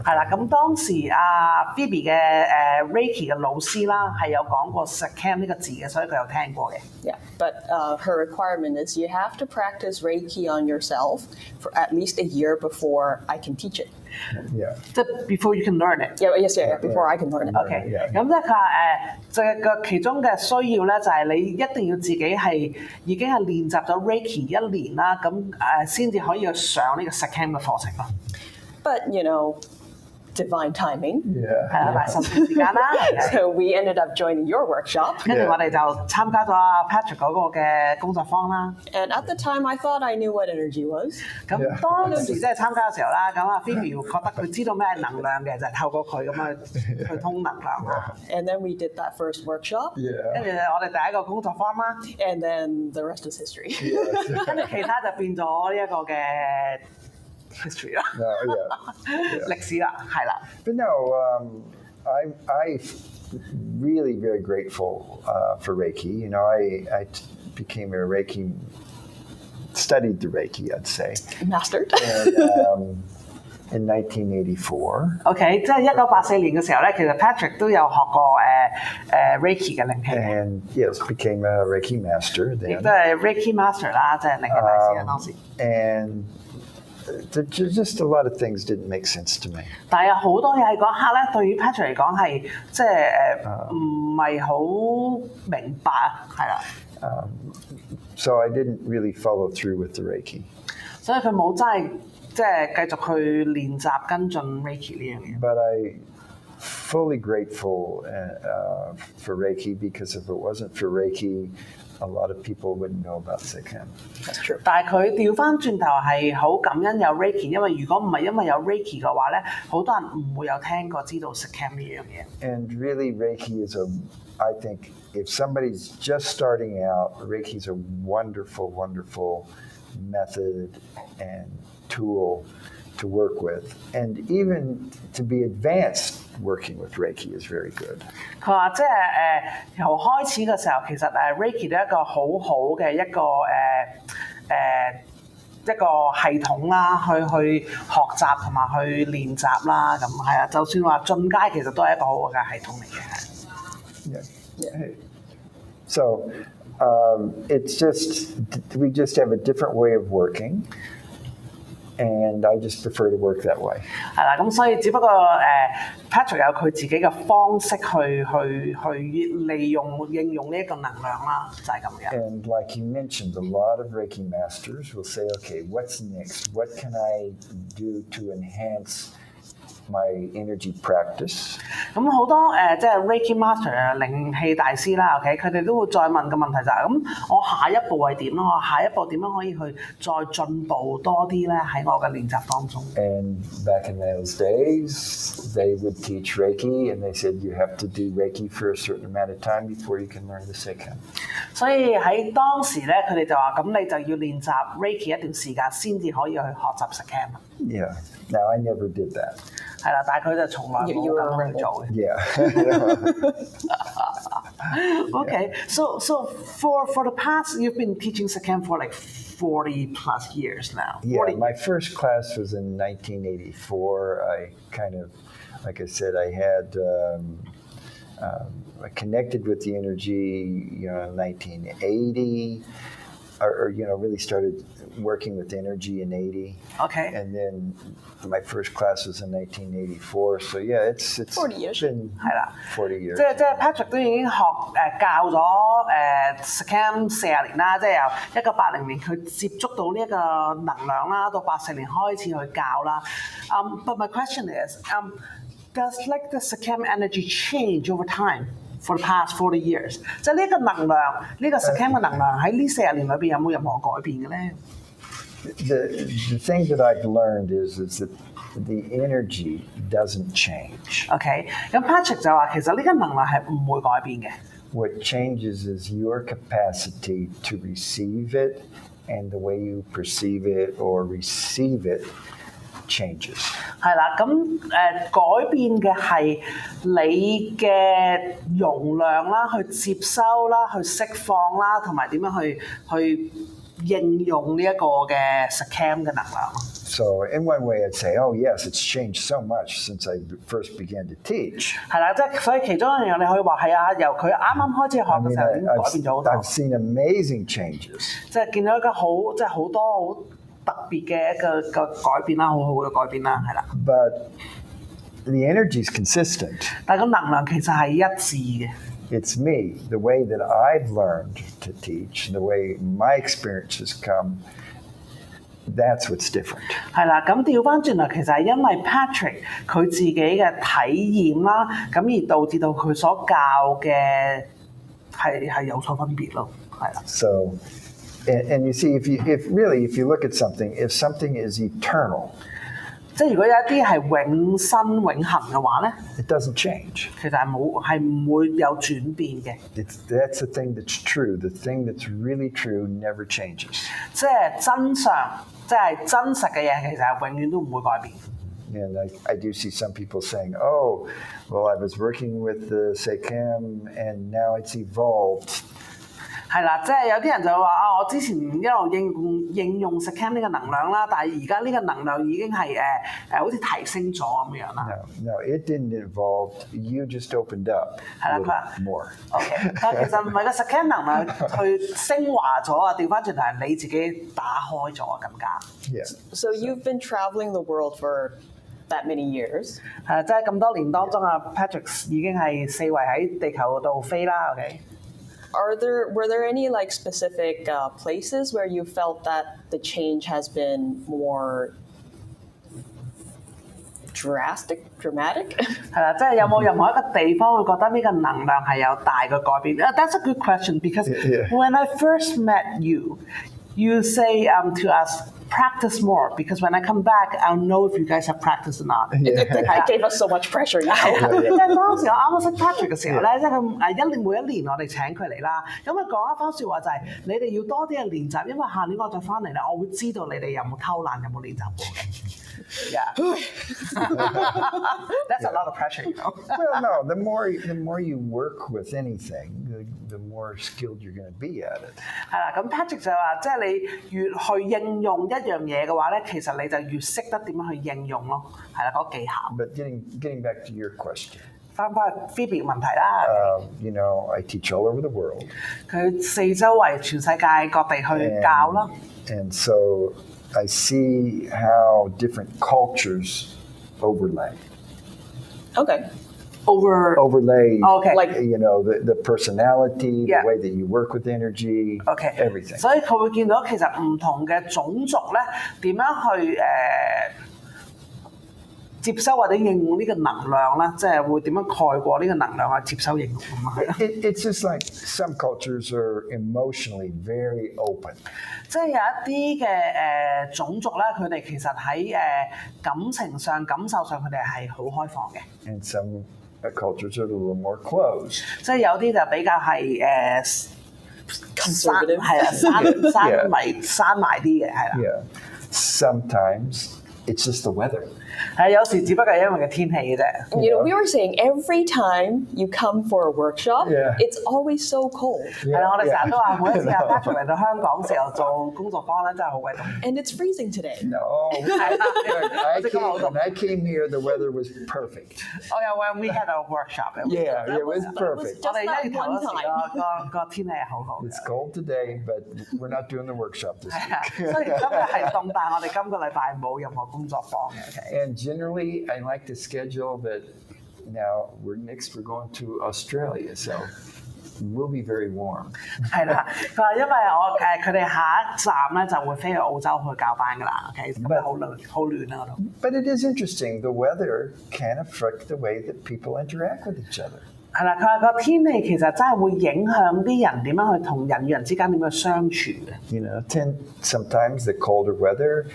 係啦，咁當時阿 Phoebe 嘅Reiki 嘅老師啦，係有講過 Sekhem 呢個字嘅，所以佢有聽過嘅。Yeah, but her requirement is you have to practice Reiki on yourself for at least a year before I can teach it. Yeah. 即係 before you can learn it。Yeah, before I can learn it. OK，咁即係佢話就係個其中嘅需要咧，就係你一定要自己係已經係練習咗 Reiki 1年啦，咁先至可以去上呢個 Sekhem 嘅課程咯。But divine timing. 係啦，神聖時間啦。So we ended up joining your workshop. 跟住我哋就參加咗阿 Patrick 嗰個嘅工作坊啦。And at the time, I thought I knew what energy was. 咁當時即係參加嘅時候啦，咁阿 Phoebe 覺得佢知道咩係能量嘅，就係透過佢咁去通能量。And then we did that first workshop. 跟住我哋第一個工作坊啦。And then the rest is history. 跟住其他就變咗呢一個嘅 history 啦，歷史啦，係啦。But no, I'm really very grateful for Reiki. I became a Reiki, studied the Reiki, I'd say. Mastered. And, in 1984. OK， 即係1984年嘅時候咧，其實 Patrick 都有學過Reiki 嘅靈氣。And yes, became a Reiki master then. 亦都係 Reiki Master 啦，即係靈氣大師啊當時。And just a lot of things didn't make sense to me. 但係有好多嘢喺嗰刻咧，對於 Patrick 嚟講係即係唔係好明白啊，係啦。So I didn't really follow through with the Reiki. 所以佢冇真係即係繼續去練習跟進 Reiki 呢樣嘢。But I fully grateful for Reiki because if it wasn't for Reiki, a lot of people wouldn't know about Sekhem. That's true. 但係佢調翻轉頭係好感恩有 Reiki， 因為如果唔係因為有 Reiki 嘅話咧，好多人唔會有聽過知道 Sekhem 呢樣嘢。And really, Reiki is I think, if somebody's just starting out, Reiki is a wonderful, wonderful method and tool to work with. And even to be advanced working with Reiki is very good. 佢話即係由開始嘅時候，其實Reiki 都係一個好好嘅一個系統啦，去學習同埋去練習啦，咁係啊，就算話進階其實都係一個好嘅系統嚟嘅。Yeah. So it's just we just have a different way of working. And I just prefer to work that way. 係啦，咁所以只不過Patrick 有佢自己嘅方式去利用應用呢一個能量啦，就係咁樣。And like you mentioned, a lot of Reiki masters will say, "Okay, what's next? What can I do to enhance my energy practice?" 咁好多即係 Reiki Master 靈氣大師啦 ，OK， 佢哋都會再問個問題就係咁，我下一步係點咯？我下一步點樣可以去再進步多啲咧？喺我嘅練習當中。And back in those days, they would teach Reiki, and they said you have to do Reiki for a certain amount of time before you can learn the Sekhem. 所以喺當時咧，佢哋就話咁你就要練習 Reiki 一段時間先至可以去學習 Sekhem。Yeah. Now I never did that. 係啦，但係佢就從來冇咁去做嘅。Yeah. Okay, so for the past, you've been teaching Sekhem for like 40 plus years now. Yeah, 40. my first class was in 1984. I kind of, like I said, I had I connected with the energy, in 1980, or really started working with energy in 80. Okay. And then my first class was in 1984. So yeah, it's 40 years. been 40 years. 即係 Patrick 都已經教咗Sekhem 40年啦，即係由1980年佢接觸到呢一個能量啦，到84年開始去教啦。But my question is, does like the Sekhem energy change over time for the past 40 years？ 即係呢個能量，呢個 Sekhem 嘅能量喺呢40年裏邊有冇任何改變嘅咧？ The thing that I've learned is that the energy doesn't change. OK， 咁 Patrick 就話其實呢個能量係唔會改變嘅。What changes is your capacity to receive it, and the way you perceive it or receive it changes. 係啦，咁改變嘅係你嘅容量啦，去接收啦，去釋放啦，同埋點樣去應用呢一個嘅 Sekhem 嘅能量。So in one way, I'd say, oh yes, it's changed so much since I first began to teach. 係啦，即係所以其中一樣你可以話係啊，由佢啱啱開始學嘅時候已經改變咗好多。I've seen amazing changes. 即係見到一個即係好多好特別嘅一個改變啦，好好嘅改變啦，係啦。But the energy is consistent. 但係個能量其實係一致嘅。It's me, the way that I've learned to teach, the way my experiences come, that's what's different. 係啦，咁調翻轉嚟，其實係因為 Patrick 佢自己嘅體驗啦，咁而導致到佢所教嘅係有所分別咯，係啦。So, and you see, if you look at something, if something is eternal, 即係如果有一啲係永生永恆嘅話咧， it doesn't change. 其實係唔會有轉變嘅。That's the thing that's true. The thing that's really true never changes. 即係真相，即係真實嘅嘢，其實係永遠都唔會改變。And I do see some people saying, oh, well, I was working with the Sekhem and now it's evolved. 係啦，即係有啲人就話啊，我之前一路應用 Sekhem 呢個能量啦，但係而家呢個能量已經係好似提升咗咁樣啦。No, it didn't evolve. You just opened up a little more. OK， 但係其實唔係個 Sekhem 能量去升華咗啊，調翻轉頭係你自己打開咗更加。Yeah. So you've been traveling the world for that many years. 即係咁多年當中啊 ，Patrick 已經係四圍喺地球度飛啦。OK。Were there any like specific places where you felt that the change has been more dramatic? 係啦，即係有冇任何一個地方會覺得呢個能量係有大嘅改變？That's a good question because when I first met you, you say to us, practice more because when I come back, I'll know if you guys have practiced or not. It gave us so much pressure now. 因為當時我啱啱識 Patrick 嘅時候咧，即係佢每一年我哋請佢嚟啦，咁佢講一番説話就係你哋要多啲嘅練習，因為下年我再翻嚟咧，我會知道你哋有冇偷懶，有冇練習過嘅。Yeah. That's a lot of pressure, you know. Well, no, the more you work with anything, the more skilled you're going to be at it. 係啦，咁 Patrick 就話，即係你越去應用一樣嘢嘅話咧，其實你就越識得點樣去應用咯，係啦，嗰個技巧。But getting back to your question. 翻去 Phoebe 嘅問題啦。You know, I teach all over the world. 佢四周圍全世界各地去教啦。And so I see how different cultures overlay. Okay. Overlay, Okay. Like- you know, the personality, Yeah. the way that you work with energy, OK， everything. 所以佢會見到其實唔同嘅種族咧點樣去接收或者應用呢個能量啦，即係會點樣蓋過呢個能量去接收應用咁啊？係啦， It's just like some cultures are emotionally very open. 即係有一啲嘅種族咧，佢哋其實喺感情上、感受上，佢哋係好開放嘅。And some cultures are a little more closed. 即係有啲就比較係Conservative. 係啊，閂埋啲嘅，係啦。 Yeah. Sometimes it's just the weather. 係有時只不過係因為個天氣嘅啫。You know, we were saying every time you come for a workshop, Yeah. it's always so cold. 係啦，我哋成日都話，每一次阿 Patrick 嚟到香港時候做工作坊咧，真係好鬼凍。And it's freezing today. No. When I came here, the weather was perfect. Oh yeah, when we had a workshop. Yeah, it was That was perfect. just 我哋that 一月頭 one 嗰時 time. 個天氣係好好嘅。 It's cold today, but we're not doing the workshop this 係啊， week. 雖然今日係凍，但係我哋今個禮拜冇任何工作坊嘅。OK。 And generally, I like to schedule that. Now we're going to Australia, so we'll be very warm. 係啦，佢話因為佢哋下一站咧就會飛去澳洲去教班㗎啦。OK，咁好暖啊嗰度。But it is interesting. The weather can affect the way that people interact with each other. 係啦，佢話個天氣其實真係會影響啲人點樣去同人與人之間點樣相處嘅。You know, sometimes the colder weather,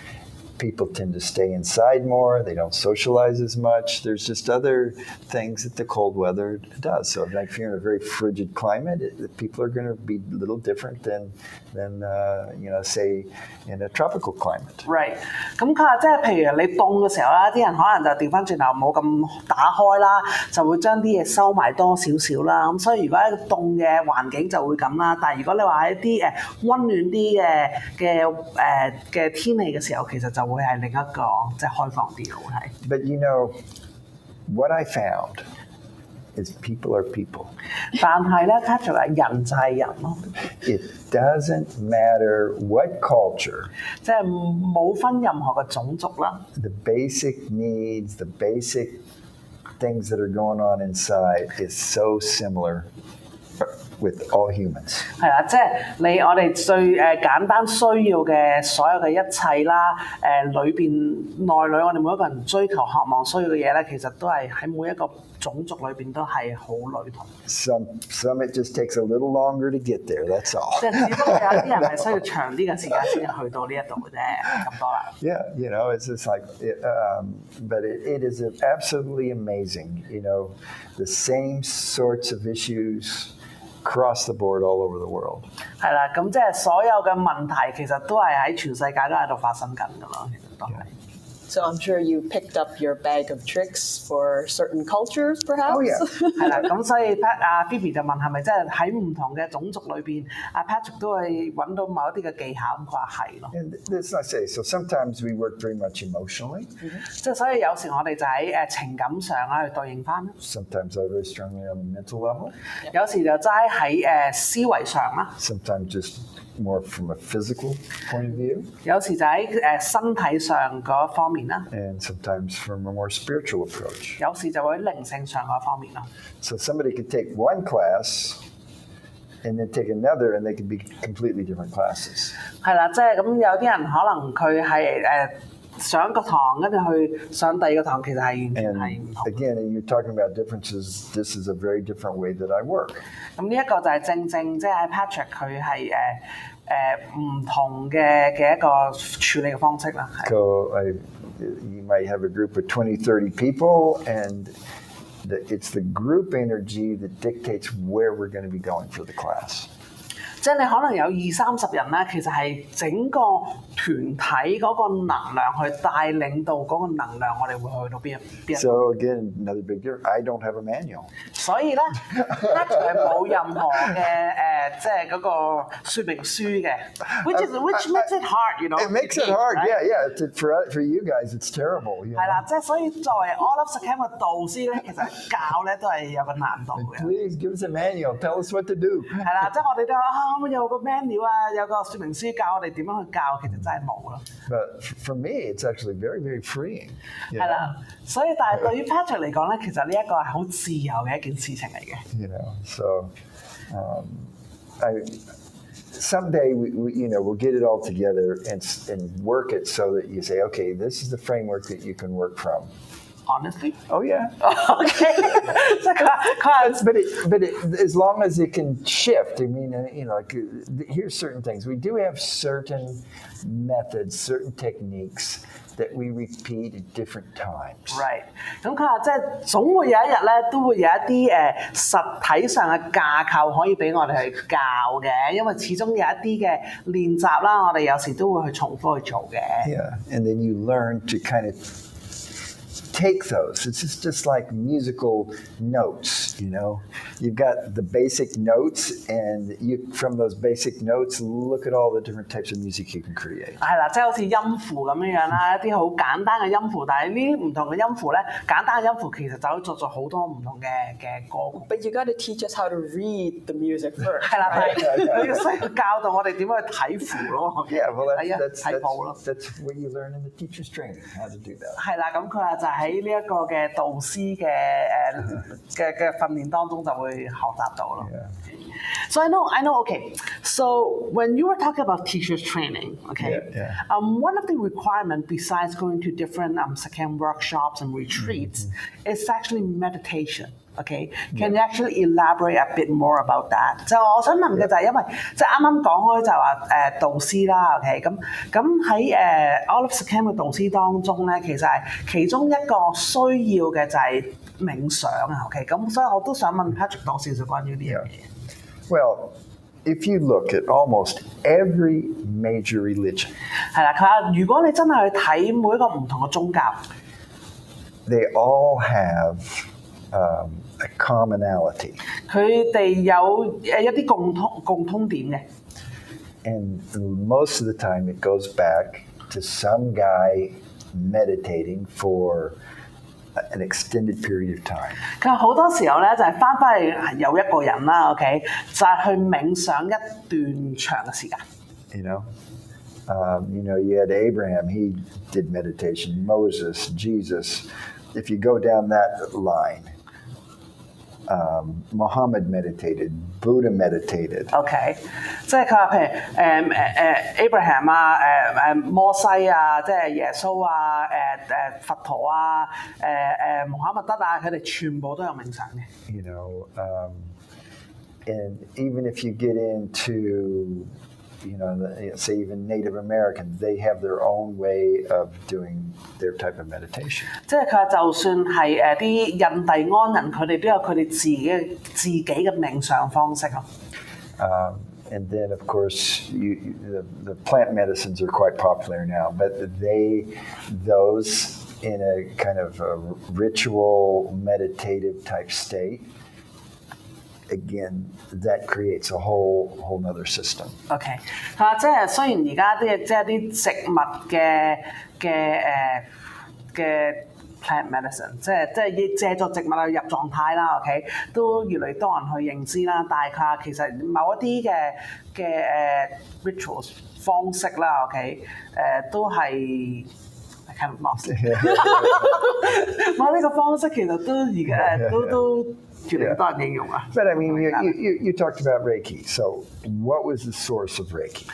people tend to stay inside more. They don't socialize as much. There's just other things that the cold weather does. So if you're in a very frigid climate, people are going to be a little different than you know, say in a tropical climate. Right， 咁佢話即係譬如你凍嘅時候啦，啲人可能就調翻轉頭冇咁打開啦，就會將啲嘢收埋多少少啦。咁所以如果喺個凍嘅環境就會咁啦。但係如果你話喺啲溫暖啲嘅天氣嘅時候，其實就會係另一個即係開放啲嘅會係。But you know, what I found is people are people. 但係咧 Patrick 話人就係人咯， It doesn't matter what culture. 即係冇分任何嘅種族啦。The basic needs, the basic things that are going on inside is so similar with all humans. 係啦，即係我哋最簡單需要嘅所有嘅一切啦，裏邊內裏我哋每一個人追求、渴望、需要嘅嘢咧，其實都係喺每一個種族裏邊都係好類同。Some it just takes a little longer to get there. That's all. 即係只不過有啲人係需要長啲嘅時間先去到呢一度嘅啫，咁多啦。Yeah, you know, it's just like, but it is absolutely amazing. You know, the same sorts of issues across the board all over the world. 係啦，咁即係所有嘅問題其實都係喺全世界都喺度發生緊㗎咯，其實都係。So I'm sure you picked up your bag of tricks for certain cultures, perhaps? Oh, yeah. 係啦，咁所以阿 Phoebe 就問係咪即係喺唔同嘅種族裏邊，阿 Patrick 都會揾到某一啲嘅技巧，咁佢話係咯。And let's not say, so sometimes we work very much emotionally. 即係所以有時我哋就喺情感上啦去對應翻啦， Sometimes I very strongly on the mental level. 有時就齋喺思維上啦， Sometimes just more from a physical point of view. 有時就喺身體上嗰方面啦， And sometimes from a more spiritual approach. 有時就會喺靈性上嗰方面咯。 So somebody could take one class and then take another, and they could be completely different classes. 係啦，即係咁有啲人可能佢係上一個堂，跟住去上第二個堂，其實係完全 And 係唔同。 again, you're talking about differences. This is a very different way that I work. 咁呢一個就係正即係 Patrick 佢係唔同嘅一個處理嘅方式啦。係 So you might have a group of 20, 30 people, and it's the group energy that dictates where we're going to be going for the class. 即係你可能有20-30人咧，其實係整個團體嗰個能量去帶領到嗰個能量，我哋會去到邊一？ So again, another big difference. I don't have a manual. 所以咧 Patrick 係冇任何嘅即係嗰個說明書嘅 which makes it hard, you know. It makes it hard, right? yeah. For you guys, it's terrible. You know? 係啦，即係所以作為 All-Love Sekhem 嘅導師咧，其實教咧都係有個難度嘅。Please give us a manual. Tell us what to do. 係啦，即係我哋都話有個 manual 啊，有個說明書教我哋點樣去教，其實真係冇咯。But for me, it's actually very, very freeing. 係啦，所以但係對於 Patrick 嚟講咧，其實呢一個係好自由嘅一件事情嚟嘅。You know, so someday we'll get it all together and work it so that you say, okay, this is the framework that you can work from. Honestly? Oh yeah. Okay. But as long as it can shift, I mean, like here's certain things. We do have certain methods, certain techniques that we repeat at different times. Right. 咁佢話即係總會有一日咧，都會有一啲實體上嘅架構可以俾我哋去教嘅，因為始終有一啲嘅練習啦，我哋有時都會去重複去做嘅。Yeah, and then you learn to kind of take those. It's just like musical notes, you know. You've got the basic notes, and from those basic notes, look at all the different types of music you can create. 係啦，即係好似音符咁樣啦，一啲好簡單嘅音符，但係呢啲唔同嘅音符咧，簡單嘅音符其實就可以作好多唔同嘅歌曲。But you got to teach us how to read the music first. 係啦，佢要需要教導我哋點樣去睇符咯。Yeah, well,睇譜咯。that's what you learn in the teacher's training, how to do that. 係啦，咁佢話就喺呢一個嘅導師嘅訓練當中就會學習到咯。So I know. Okay. So when you were talking about teachers training, okay, one of the requirements besides going to different Sekhem workshops and retreats is actually meditation. Okay, can you actually elaborate a bit more about that? 就我想問嘅就係因為即係啱啱講開就話導師啦 ，OK， 咁喺All-Love Sekhem 嘅導師當中咧，其實係其中一個需要嘅就係冥想啊 ，OK， 咁所以我都想問 Patrick 多少少關於呢樣嘢。Well, if you look at almost every major religion, 係啦，佢話如果你真係去睇每一個唔同嘅宗教 they all have a commonality. 佢哋有一啲共通點嘅。And most of the time it goes back to some guy meditating for an extended period of time. 佢好多時候咧就係返去有一個人啦 ，OK， 就係去冥想一段長嘅時間。You know, you had Abraham, he did meditation, Moses, Jesus. If you go down that line, Muhammad meditated, Buddha meditated. OK， 即係佢話譬如Abraham 啊、摩西啊、即係耶穌啊、佛陀啊、穆罕默德啊，佢哋全部都有冥想嘅。You know, and even if you get into say even Native Americans, they have their own way of doing their type of meditation. 即係佢話，就算係啲印第安人，佢哋都有佢哋自己嘅冥想方式咯。And then, of course, the plant medicines are quite popular now, but those in a kind of a ritual meditative type state. Again, that creates a whole other system. OK， 即係雖然而家啲植物嘅 plant medicine， 即係借助植物去入狀態啦 ，OK， 都越嚟越多人去認知啦。但係佢話其實某一啲嘅rituals 方式啦 ，OK， 都係。kind of lost 呢個方式其實都而家都越嚟越多人應用啊。But I mean, you talked about Reiki. So, what was the source of Reiki?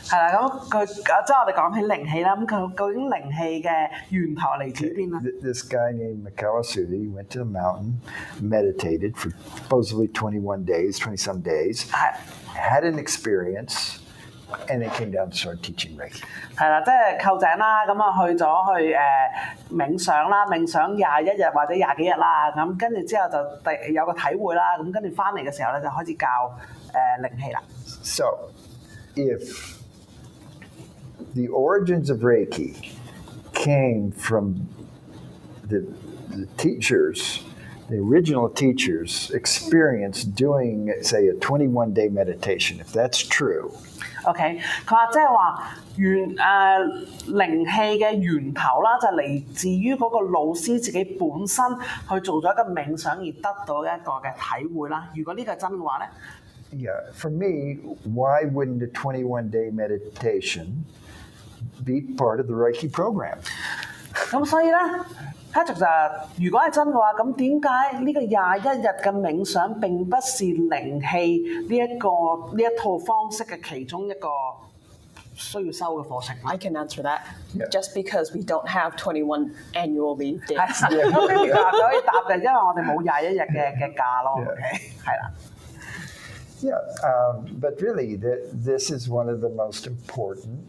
係啦，咁佢即係我哋講起靈氣啦。咁佢究竟靈氣嘅源頭嚟自邊啊 This guy named Makawasuti went to the mountain, meditated for supposedly 21 days, 20-some days, had an experience, and they came down and started teaching Reiki. 係啦，即係扣井啦，咁啊去咗去冥想啦，冥想21日或者20幾日啦，咁跟住之後就有個體會啦，咁跟住翻嚟嘅時候咧就開始教靈氣啦。So, if the origins of Reiki came from the teachers, the original teachers' experience doing, say, a 21-day meditation, if that's true. OK， 佢話即係話靈氣嘅源頭啦，就嚟自於嗰個老師自己本身去做咗一個冥想而得到一個嘅體會啦。如果呢個係真嘅話咧 Yeah, for me, why wouldn't a 21-day meditation be part of the Reiki program? 咁所以咧 Patrick 就如果係真嘅話，咁點解呢個21日嘅冥想並不是靈氣呢一套方式嘅其中一個需要修嘅課程 I can answer that. Just because we don't have 21 annual leave days. 咁呢條就可以答嘅，因為我哋冇21日嘅假咯。OK， 係啦。Yeah, but really, this is one of the most important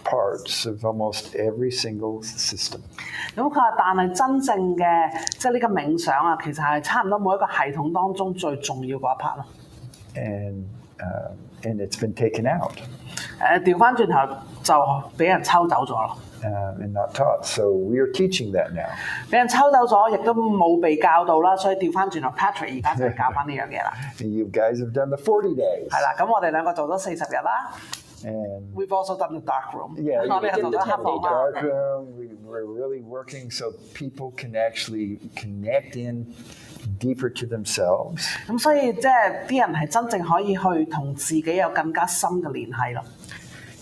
parts of almost every single system. 咁佢話，但係真正嘅即係呢個冥想啊，其實係差唔多每一個系統當中最重要嗰一 part 咯。And it's been taken out. 調翻轉頭就俾人抽走咗咯。And not taught. So we are teaching that now. 俾人抽走咗，亦都冇被教導啦，所以調翻轉頭 Patrick 而家就係教翻呢樣嘢啦。You guys have done the 40 days. 係啦，咁我哋兩個做咗40日啦。And We've also done the dark room. Yeah, 我哋做咗黑房啦。dark room. We're really working so people can actually connect in deeper to themselves. 咁所以即係啲人係真正可以去同自己有更加深嘅聯繫咯。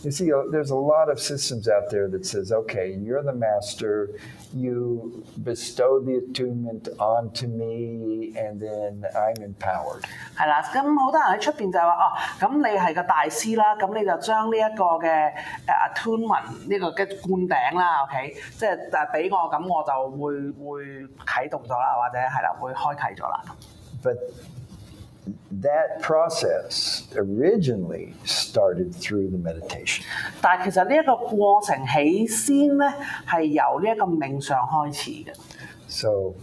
You see, there's a lot of systems out there that says, okay, you're the master, you bestow the attunement onto me, and then I'm empowered. 係啦，咁好多人喺出邊就係話咁你係個大師啦，咁你就將呢一個嘅attunement 呢個嘅灌頂啦 ，OK， 即係俾我，咁我就會啟動咗啦，或者係啦，會開啟咗啦。But that process originally started through the meditation. 但係其實呢一個過程起先咧係由呢一個冥想開始嘅。So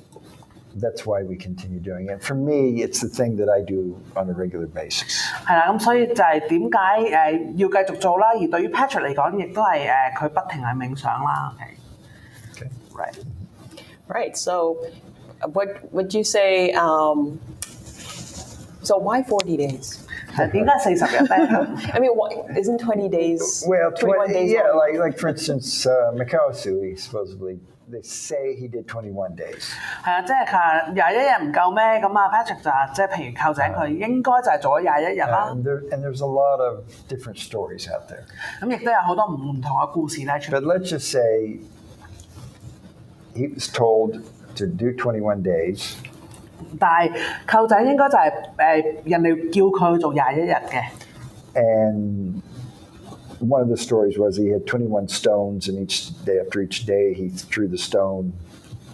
that's why we continue doing it. For me, it's the thing that I do on a regular basis. 係啦，咁所以就係點解要繼續做啦？而對於 Patrick 嚟講，亦都係佢不停係冥想啦。Okay. Right. So, what would you say? So why 40 days? 點解40日咧 I mean, isn't 20 days? Well, 21 days. yeah, like for instance, Mikao-Sui supposedly they say he did 21 days. 係啊，即係佢21日唔夠咩？咁啊 Patrick 就即係譬如扣井佢應該就係做咗21日啦。And there's a lot of different stories out there. 咁亦都有好多唔同嘅故事咧出。But let's just say he was told to do 21 days. 但係扣仔應該就係人哋叫佢做21日嘅。And one of the stories was he had 21 stones, and after each day he threw the stone,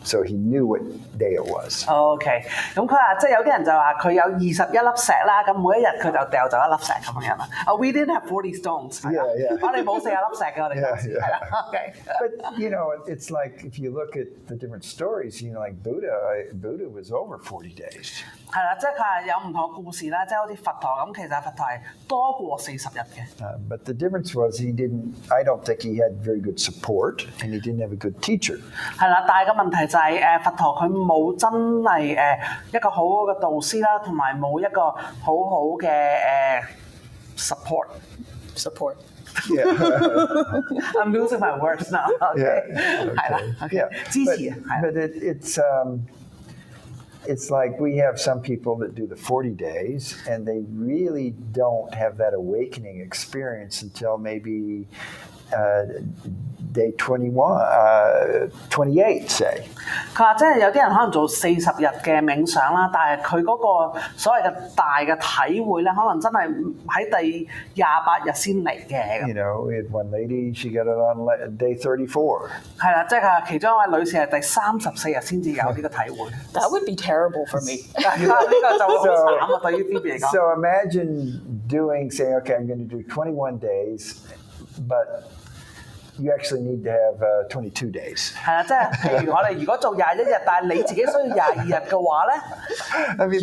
so he knew what day it was. OK， 咁佢話即係有啲人就話佢有21粒石啦，咁每一日佢就掉走一粒石咁樣啦。We didn't have 40 stones. Yeah. 我哋冇40粒石嘅，我哋當時係啦。OK。But you know, it's like if you look at the different stories, you know, like Buddha was over 40 days. 係啦，即係佢係有唔同嘅故事啦，即係好似佛陀咁，其實佛陀係多過40日嘅。But the difference was I don't think he had very good support, and he didn't have a good teacher. 係啦，但係個問題就係佛陀佢冇真係一個好好嘅導師啦，同埋冇一個好好嘅support。Yeah. I'm losing my words now. Okay. 係啦 ，OK， 支持。But it's like we have some people that do the 40 days, and they really don't have that awakening experience until maybe day 28, say. 佢話即係有啲人可能做40日嘅冥想啦，但係佢嗰個所謂嘅大嘅體會咧，可能真係喺第28日先嚟嘅。You know, we had one lady, she got it on day 34. 係啦，即係其中一位女士係第34日先至有呢個體會。That would be terrible for me. 呢個就會好慘啊，對於 Phoebe 嚟講。So imagine saying, okay, I'm going to do 21 days, but you actually need to have 22 days. 係啦，即係譬如我哋如果做21日，但係你自己需要22日嘅話咧 I mean,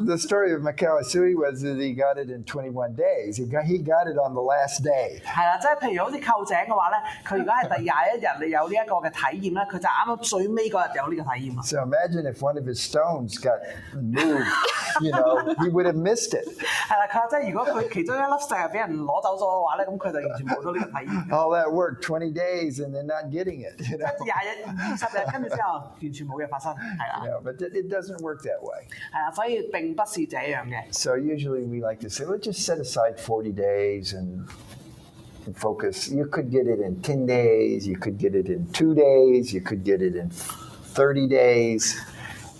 the story of Mikao Asui was that he got it in 21 days. He got it on the last day. 係啦，即係譬如好似扣井嘅話咧，佢如果係第21日你有呢一個嘅體驗咧，佢就啱啱最尾嗰日有呢個體驗啊。So imagine if one of his stones got moved, you know, he would have missed it. 係啦，佢話即係如果佢其中一粒石係俾人攞走咗嘅話咧，咁佢就完全冇咗呢個體驗。All that work, 20 days, and then not getting it. You know? 20日、20日，跟住之後完全冇嘢發生，係啦。Yeah, but it doesn't work that way. 係啦，所以並不是這樣嘅。So usually we like to say, let's just set aside 40 days and focus. You could get it in 10 days, you could get it in 2 days, you could get it in 30 days.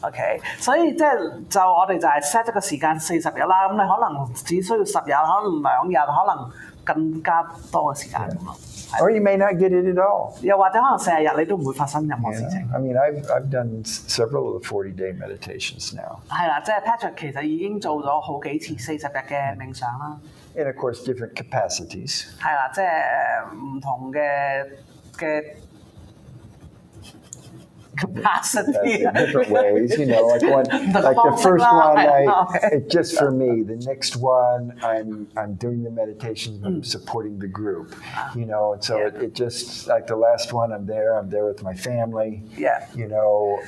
OK， 所以即係就我哋就係 set 咗個時間40日啦。咁你可能只需要10日，可能2日，可能更加多嘅時間咁咯。Or you may not get it at all. 又或者可能40日你都唔會發生任何事情。I mean, I've done several of the 40-day meditations now. 係啦，即係 Patrick 其實已經做咗好幾次40日嘅冥想啦。And of course, different capacities. 係啦，即係唔同嘅capacity. Different ways, you know, like the first one, just for me. The next one, I'm doing the meditations, but I'm supporting the group, you know. And so it just like the last one, I'm there with my family. Yeah. You know,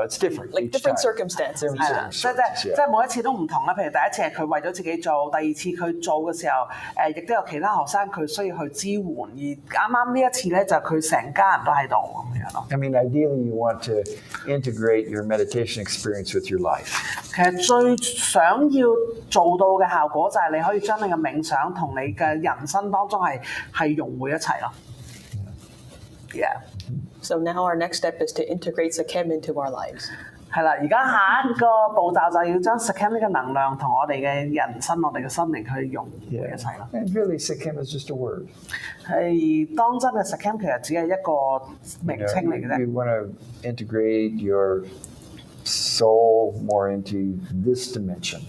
it's different. Like different circumstances. 係啦，即係每一次都唔同啦。譬如第一次係佢為咗自己做，第二次佢做嘅時候，亦都有其他學生佢需要去支援，而啱啱呢一次咧就佢成家人都喺度咁樣咯。I mean, ideally, you want to integrate your meditation experience with your life. 其實最想要做到嘅效果就係你可以將你嘅冥想同你嘅人生當中係融匯一齊咯。Yeah. So now our next step is to integrate Sekhem into our lives. 係啦，而家下一個步驟就要將 Sekhem 呢個能量同我哋嘅人生、我哋嘅心靈去融匯一齊咯。And really, Sekhem is just a word. 係當真嘅 Sekhem 其實只係一個名稱嚟嘅啫。You want to integrate your soul more into this dimension.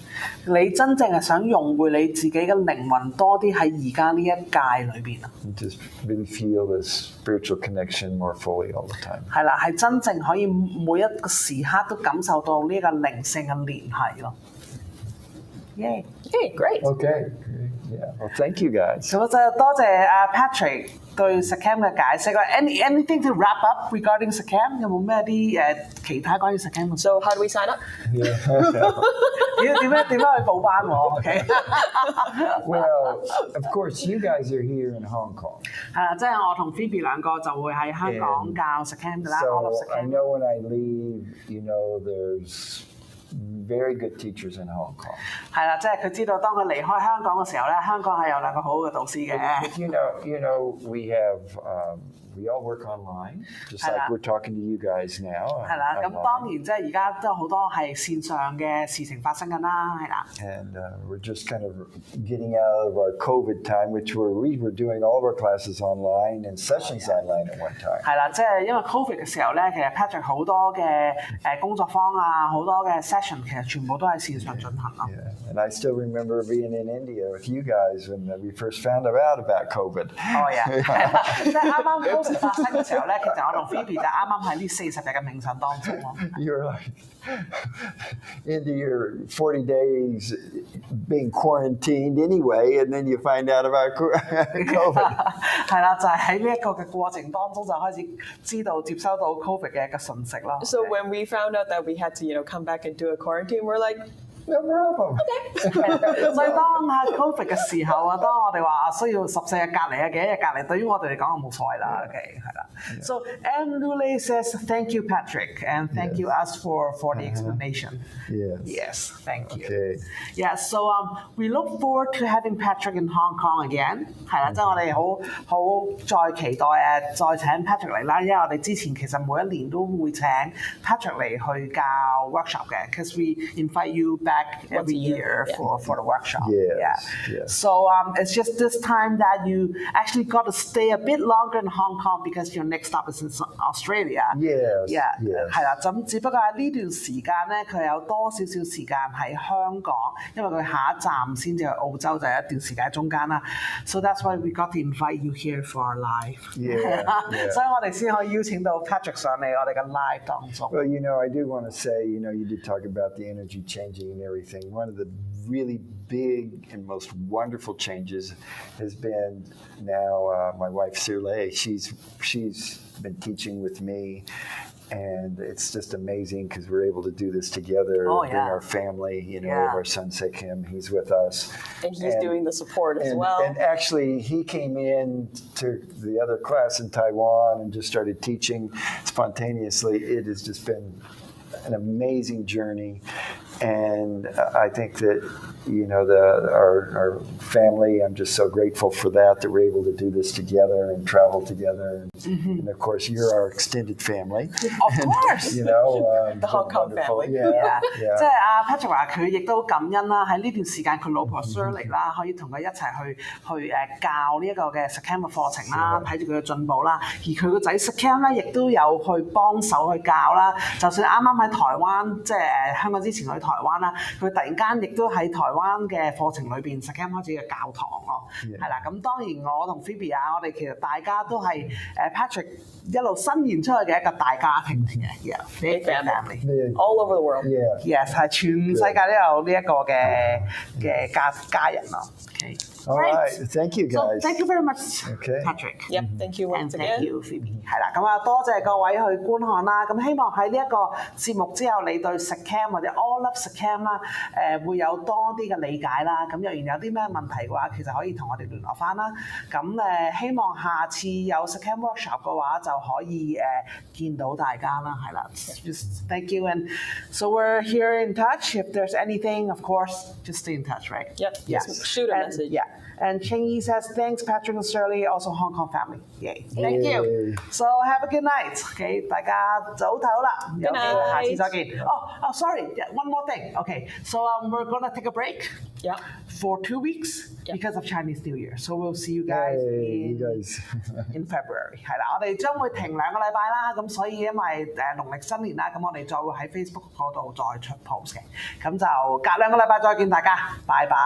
你真正係想融匯你自己嘅靈魂多啲喺而家呢一界裏邊啊！ Just really feel this spiritual connection more fully all the time. 係啦，係真正可以每一個時刻都感受到呢個靈性嘅聯繫咯。Yay! Okay, great. Okay. Yeah. Well, thank you guys. 咁就多謝阿 Patrick 對 Sekhem 嘅解釋啦。Anything to wrap up regarding Sekhem？ 有冇咩啲其他關於 Sekhem 嘅？ So how do we sign up? 點樣去報班喎 ？OK。Well, of course, you guys are here in Hong Kong. 係啦，即係我同 Phoebe 兩個就會喺香港教 Sekhem 㗎啦。All-Love So I Sekhem。 know when I leave, there's very good teachers in Hong Kong. 係啦，即係佢知道當佢離開香港嘅時候咧，香港係有兩個好好嘅導師嘅。But you know, we all work online, just like we're talking to you guys now. 係啦，咁當然即係而家都有好多係線上嘅事情發生緊啦，係啦。And we're just kind of getting out of our COVID time, which we were doing all of our classes online and sessions online at one time. 係啦，即係因為 COVID 嘅時候咧，其實 Patrick 好多嘅工作坊啊，好多嘅 session 其實全部都喺線上進行咯。Yeah. And I still remember being in India with you guys when we first found out about COVID. 哦呀，係啦，即係啱啱COVID 發生嘅時候咧，其實我同 Phoebe 就啱啱喺呢40日嘅冥想當中咯。You're like into your 40 days being quarantined anyway, and then you find out about COVID. 係啦，就係喺呢一個嘅過程當中就開始知道接收到 COVID 嘅一個訊息咯。So when we found out that we had to, come back and do a quarantine, we're like, No problem. 所以當喺 Covid 嘅時候啊，當我哋話需要14日隔離啊，幾日隔離，對於我哋嚟講冇所謂啦。OK， 係啦。So M. Lule says thank you Patrick and thank you us for the explanation. Yes, thank you. Okay. Yeah, so we look forward to having Patrick in Hong Kong again. 係啦，即係我哋好再期待再請 Patrick 嚟啦，因為我哋之前其實每一年都會請 Patrick 嚟去教 workshop 嘅 ，because we invite you back every year for the workshop. Yes. So it's just this time that you actually got to stay a bit longer in Hong Kong because your next stop is in Australia. Yes. 係啦，咁只不過喺呢段時間咧，佢有多少少時間喺香港，因為佢下一站先至去澳洲，就係一段時間中間啦。So that's why we got to invite you here for our live. 所以我哋先可以邀請到 Patrick 上嚟我哋嘅 live 當中。Well, I do want to say, you did talk about the energy changing and everything. One of the really big and most wonderful changes has been now my wife Sirle. She's been teaching with me, and it's just amazing because we're able to do this together. Bring our family, our son Sekhem, he's with us, and he's doing the support as well. And actually, he came in to the other class in Taiwan and just started teaching spontaneously. It has just been an amazing journey, and I think that our family, I'm just so grateful for that we're able to do this together and travel together, and of course you're our extended family. Of course, the Hong Kong family. 即係阿 Patrick 話佢亦都感恩啦，喺呢段時間佢老婆 Shirley 啦，可以同佢一齊去教呢一個嘅 Sekhem 嘅課程啦，睇住佢嘅進步啦。而佢個仔 Sekhem 咧，亦都有去幫手去教啦。就算啱啱喺台灣，即係香港之前去台灣啦，佢突然間亦都喺台灣嘅課程裏邊 Sekhem 開始嘅教堂咯，係啦。咁當然我同 Phoebe 啊，我哋其實大家都係Patrick 一路伸延出去嘅一個大家庭嚟嘅 ，big family all over the world. Yes， 係全世界都有呢一個嘅家人咯。Okay. All right, thank you guys. So thank you very much, Patrick. Yep, thank you once again. Thank you, Phoebe. 係啦，咁啊多謝各位去觀看啦。咁希望喺呢一個節目之後，你對 Sekhem 或者 All-Love Sekhem 啦，會有多啲嘅理解啦。咁若然有啲咩問題嘅話，其實可以同我哋聯絡翻啦。咁希望下次有 Sekhem workshop 嘅話，就可以見到大家啦。係啦 ，just thank you and so we're here in touch. If there's anything, of course, just stay in touch, right? Yep. Yes. Shoot a message. Yeah. And Cheng Yi says, thanks, Patrick and Shirley, also Hong Kong family. Yay. Thank you. So have a good night. Okay, 大家早唞啦，有機會下次再見。Oh, sorry, one more thing. Okay, so we're gonna take a break. Yeah. For 2 weeks because of Chinese New Year. So we'll see you guys in February. 係啦，我哋將會停2個禮拜啦。咁所以因為農曆新年啦，咁我哋再會喺 Facebook 嗰度再出 post 嘅。咁就隔2個禮拜再見大家，拜拜。